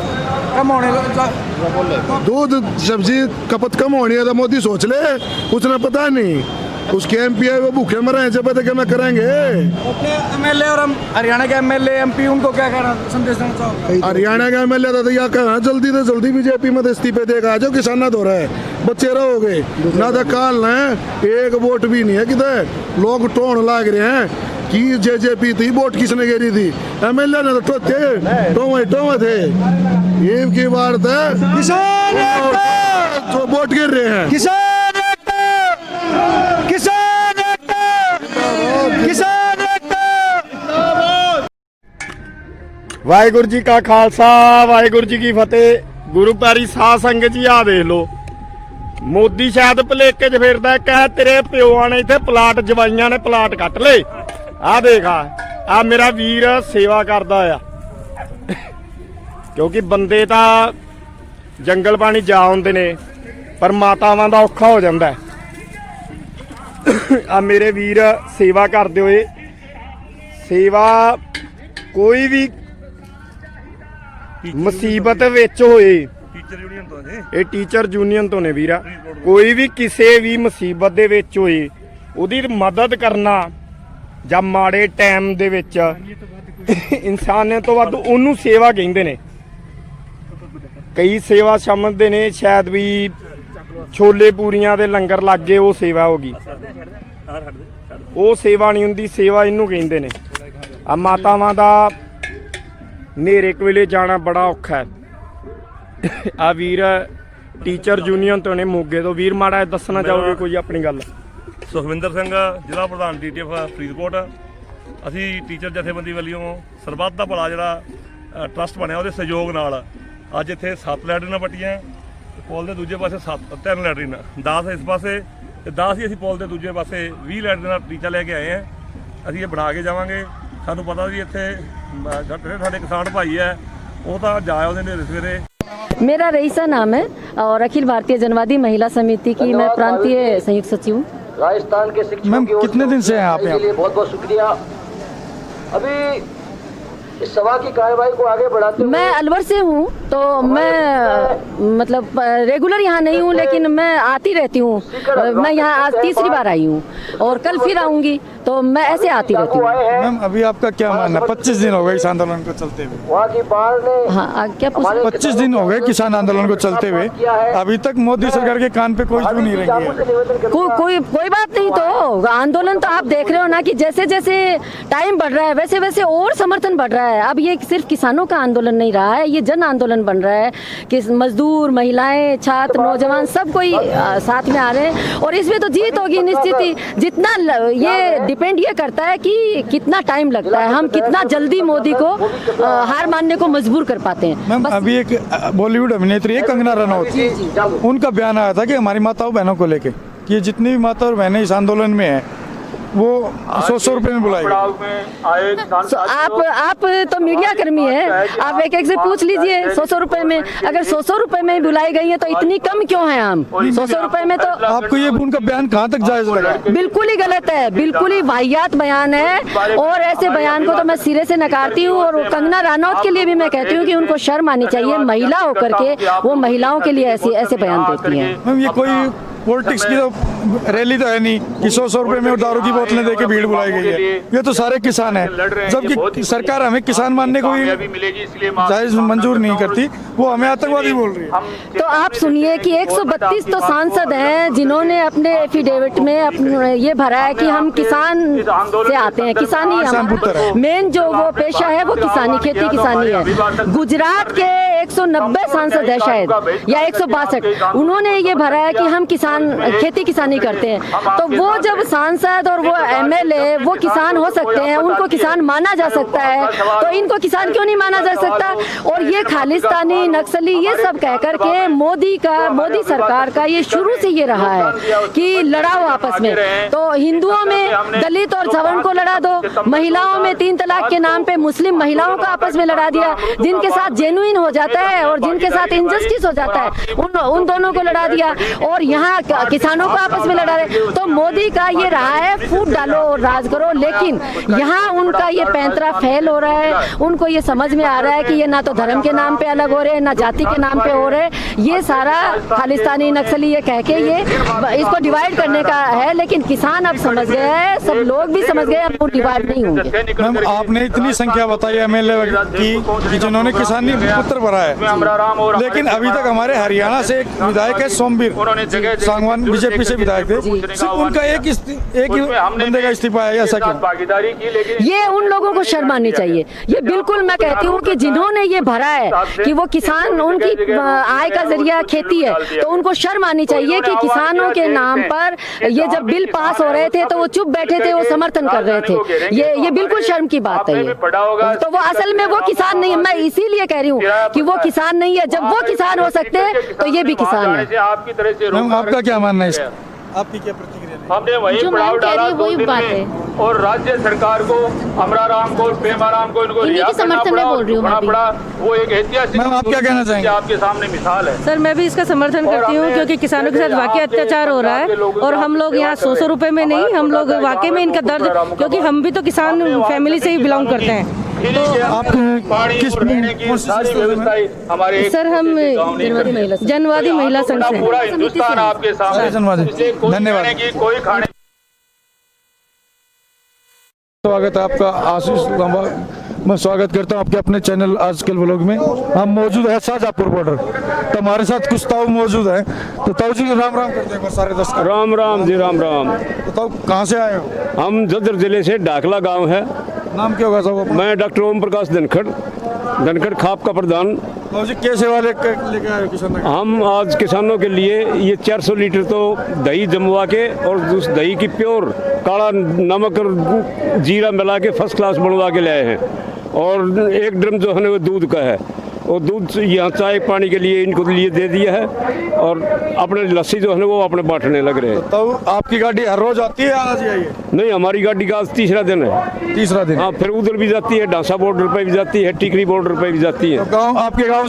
कम होने दूध सब्जी खपत कम होनी है तो मोदी सोच ले, उसने पता नहीं। उसके MP है वो भूखे मरे हैं, जब तक मैं करेंगे। अपने MLA और हरियाणा के MLA MP उनको क्या कहना संदेश देना चाहोगे? हरियाणा का MLA था तो यह कहा जल्दी से जल्दी बीजेपी में इस्तीफे देगा, जो किसान ना धो रहा है, बच्चे रहोगे ना तो काल न एक वोट भी नहीं है किधर, लोग टोन लाग रहे हैं कि जेजेपी थी, वोट किसने गिरी थी, MLA ने तो टोमे थे, एक की बार था किसान जो वोट गिर रहे हैं। किसान एकता, किसान एकता, किसान एकता। वाहिगुरु जी का खालसा, वाहिगुरु जी की फतेह। गुरु प्यारी साध संगत जी, आ देख लो मोदी शायद भलेके च फिरदा, कह तेरे प्योआ ने इत्थे प्लाट, जवाइयां ने प्लाट कट ले। आ देख आ मेरा वीर सेवा करदा आ, क्योंकि बंदे तां जंगल पानी जा आउंदे ने पर मातावां दा औखा हो जांदा है। आ मेरे वीर सेवा करदे होए, सेवा कोई भी मुसीबत विच होए, ये टीचर यूनियन तो ने वीरा, कोई भी किसी भी मुसीबत दे विच होए उहदी मदद करना ਜਾਂ ਮਾੜੇ ਟਾਈਮ ਦੇ ਵਿੱਚ ਇਨਸਾਨੀਅਤ ਤੋਂ ਵੱਧ ਉਹਨੂੰ ਸੇਵਾ ਕਹਿੰਦੇ ਨੇ। ਕਈ ਸੇਵਾ ਸਮਝਦੇ ਨੇ ਸ਼ਾਇਦ ਵੀ ਛੋਲੇ ਪੂਰੀਆਂ ਦੇ ਲੰਗਰ ਲੱਗ ਗਏ ਉਹ ਸੇਵਾ ਹੋ ਗਈ, ਉਹ ਸੇਵਾ ਨਹੀਂ ਹੁੰਦੀ, ਸੇਵਾ ਇਹਨੂੰ ਕਹਿੰਦੇ ਨੇ। ਆ ਮਾਤਾਵਾਂ ਦਾ ਹਨੇਰੇ ਵੇਲੇ ਜਾਣਾ ਬੜਾ ਔਖਾ ਹੈ। ਆ ਵੀਰ ਟੀਚਰ ਯੂਨੀਅਨ ਤੋਂ ਨੇ ਮੋਗੇ ਤੋਂ, ਵੀਰ ਮਾੜਾ ਦੱਸਣਾ ਚਾਹੋਗੇ ਕੋਈ ਆਪਣੀ ਗੱਲ? ਸੁਖਵਿੰਦਰ ਸਿੰਘ, ਜ਼ਿਲ੍ਹਾ ਪ੍ਰਧਾਨ DTF ਫਰੀਦਕੋਟ। ਅਸੀਂ ਟੀਚਰ ਜਥੇਬੰਦੀ ਵੱਲੋਂ ਸਰਬੱਤ ਦਾ ਭਲਾ ਜਿਹੜਾ ਟਰਸਟ ਬਣਿਆ ਉਹਦੇ ਸਹਿਯੋਗ ਨਾਲ ਅੱਜ ਇੱਥੇ 7 ਲੈਟਰੀਨਾਂ ਪੱਟੀਆਂ, ਪੁਲ ਦੇ ਦੂਜੇ ਪਾਸੇ 3 ਲੈਟਰੀਨਾਂ, 10 ਇਸ ਪਾਸੇ ਤੇ 10 ਹੀ ਅਸੀਂ ਪੁਲ ਦੇ ਦੂਜੇ ਪਾਸੇ 20 ਲੈਟਰੀਨਾਂ ਟੀਚਾ ਲੈ ਕੇ ਆਏ ਹਾਂ। ਅਸੀਂ ਇਹ ਬਣਾ ਕੇ ਜਾਵਾਂਗੇ। ਸਾਨੂੰ ਪਤਾ ਵੀ ਇੱਥੇ ਜਿਹੜੇ ਸਾਡੇ ਕਿਸਾਨ ਭਾਈ ਹੈ ਉਹ ਤਾਂ ਜਾ ਆਉਂਦੇ ਨੇ ਸਵੇਰੇ। मेरा रईसा नाम है और अखिल भारतीय जनवादी महिला समिति की मैं प्रांतीय संयुक्त सचिव हूँ। राजस्थान के शिक्षकों मैम कितने दिन से हैं आप यहाँ? बहुत बहुत शुक्रिया। अभी इस सभा की कार्यवाही को आगे बढ़ाते हुए मैं अलवर से हूँ, तो मैं मतलब रेगुलर यहाँ नहीं हूँ, लेकिन मैं आती रहती हूँ। मैं यहाँ आज तीसरी बार आई हूँ और कल फिर आऊँगी, तो मैं ऐसे आती रहती हूँ। मैम अभी आपका क्या मानना है, 25 दिन हो गए इस आंदोलन को चलते हुए? वहाँ की बाढ़ ने हाँ क्या 25 दिन हो गए किसान आंदोलन को चलते हुए, अभी तक मोदी सरकार के कान पे कोई छू नहीं रही है। कोई बात नहीं, तो आंदोलन तो आप देख रहे हो ना कि जैसे जैसे टाइम बढ़ रहा है वैसे वैसे और समर्थन बढ़ रहा है। अब ये सिर्फ किसानों का आंदोलन नहीं रहा है, ये जन आंदोलन बन रहा है कि मजदूर, महिलाएं, छात्र, नौजवान सब कोई साथ में आ रहे हैं और इसमें तो जीत होगी निश्चित ही। जितना ये डिपेंड ये करता है कि कितना टाइम लगता है, हम कितना जल्दी मोदी को हार मानने को मजबूर कर पाते हैं। मैम अभी एक बॉलीवुड अभिनेत्री है कंगना रनौत, उनका बयान आया था कि हमारी माताओं बहनों को लेके कि ये जितनी भी माता और बहनें इस आंदोलन में है वो 100 रुपए में बुलाएगी। आप तो मीडिया कर्मी है, आप एक से पूछ लीजिए 100 रुपए में, अगर 100 रुपए में बुलाई गई है तो इतनी कम क्यों है हम? 100 रुपए में तो आपको ये उनका बयान कहाँ तक जायज लगा? बिल्कुल ही गलत है, बिल्कुल ही वाहियात बयान है और ऐसे बयान को तो मैं सिरे से नकारती हूँ। और कंगना रनौत के लिए भी मैं कहती हूँ कि उनको शर्म आनी चाहिए, महिला होकर के वो महिलाओं के लिए ऐसे बयान देती है। मैम ये कोई पॉलिटिक्स की तो रैली तो है नहीं कि 100 रुपए में दारू की बोतलें देके भीड़ बुलाई गई है, ये तो सारे किसान हैं। जबकि सरकार हमें किसान मानने को भी जायज मंजूर नहीं करती, वो हमें आतंकवादी बोल रही है। तो आप सुनिए कि 132 तो सांसद हैं जिन्होंने अपने एफिडेविट में अपने ये भरा है कि हम किसान से आते हैं, किसानी मेन जो वो पेशा है वो किसानी, खेती किसानी है। गुजरात के 190 सांसद है शायद या 162, उन्होंने ये भरा है कि हम किसान खेती किसानी करते हैं। तो वो जब सांसद और वो MLA वो किसान हो सकते हैं, उनको किसान माना जा सकता है, तो इनको किसान क्यों नहीं माना जा सकता? और ये खालिस्तानी, नक्सली ये सब कह करके मोदी सरकार का ये शुरू से ये रहा है कि लड़ाओ आपस में। तो हिंदुओं में दलित और सवर्ण को लड़ा दो, महिलाओं में 3 तलाक के नाम पे मुस्लिम महिलाओं को आपस में लड़ा दिया, जिनके साथ जेन्युइन हो जाता है और जिनके साथ इनजस्टिस हो जाता है उन दोनों को लड़ा दिया। और यहाँ किसानों को आप आपस में लड़ा रहे। तो मोदी का ये रहा है फूट डालो और राज करो, लेकिन यहाँ उनका ये पैंतरा फेल हो रहा है। उनको ये समझ में आ रहा है कि ये ना तो धर्म के नाम पे अलग हो रहे हैं, ना जाति के नाम पे हो रहे हैं। ये सारा खालिस्तानी नक्सली ये कह के ये इसको डिवाइड करने का है, लेकिन किसान अब समझ गए हैं, सब लोग भी समझ गए अब वो डिवाइड नहीं होंगे। मैम आपने इतनी संख्या बताई एमएलए की जिन्होंने किसानी पुत्र भरा है, लेकिन अभी तक हमारे हरियाणा से एक विधायक है सोमवीर सांगवान, बीजेपी से विधायक थे, सिर्फ उनका एक ही बंदे का इस्तीफा है, ऐसा क्यों? ये उन लोगों को शर्म आनी चाहिए। ये बिल्कुल मैं कहती हूँ कि जिन्होंने ये भरा है कि वो किसान उनकी आय का जरिया खेती है, तो उनको शर्म आनी चाहिए कि किसानों के नाम पर ये जब बिल पास हो रहे थे तो वो चुप बैठे थे, वो समर्थन कर रहे थे। ये बिल्कुल शर्म की बात है। तो वो असल में वो किसान नहीं है। मैं इसीलिए कह रही हूँ कि वो किसान नहीं है। जब वो किसान हो सकते हैं तो ये भी किसान है। मैम आपका क्या मानना है इसका? आपकी क्या प्रतिक्रिया? हमने वही पड़ाव डाला 2 दिन में और राज्य सरकार को अमराराम को पेमाराम को इनको रिहा करना पड़ा। वो एक ऐतिहासिक। मैम आप क्या कहना चाहेंगे? आपके सामने मिसाल है। सर मैं भी इसका समर्थन करती हूँ, क्योंकि किसानों के साथ वाकई अत्याचार हो रहा है और हम लोग यहाँ 100 रुपए में नहीं, हम लोग वाकई में इनका दर्द, क्योंकि हम भी तो किसान फैमिली से ही बिलोंग करते हैं। तो आप किस हमारे सर हम जनवादी महिला संघ से पूरा हिंदुस्तान आपके सामने। धन्यवाद। कोई खाने स्वागत है आपका आशीष लांबा। मैं स्वागत करता हूं आपके अपने चैनल आजकल व्लॉग में। हम मौजूद है शाहजहाँपुर बॉर्डर, तो हमारे साथ कुछ ताऊ मौजूद हैं। तो ताऊ जी राम राम करते हैं सारे दर्शक। राम राम जी राम राम। तो ताऊ कहाँ से आए हो? हम जदर जिले से डाकला गांव है। नाम क्या होगा साहब? मैं डॉक्टर ओम प्रकाश धनखड़ खाप का प्रधान। ताऊ जी क्या सेवा लेके आए हो किसानों की? हम आज किसानों के लिए ये 400 लीटर तो दही जमवा के और उस दही की प्योर काला नमक और जीरा मिला के फर्स्ट क्लास बनवा के लाए हैं। और 1 ड्रम जो है वो दूध का है, और दूध यहाँ चाय पानी के लिए इनको लिए दे दिया है, और अपने लस्सी जो है वो अपने बांटने लग रहे हैं। तो आपकी गाड़ी हर रोज आती है? आज आई है? नहीं, हमारी गाड़ी का आज तीसरा दिन है। तीसरा दिन? हाँ, फिर उधर भी जाती है, डांसा बॉर्डर पे भी जाती है, टिकरी बॉर्डर पे भी जाती है। गाँव आपके गाँव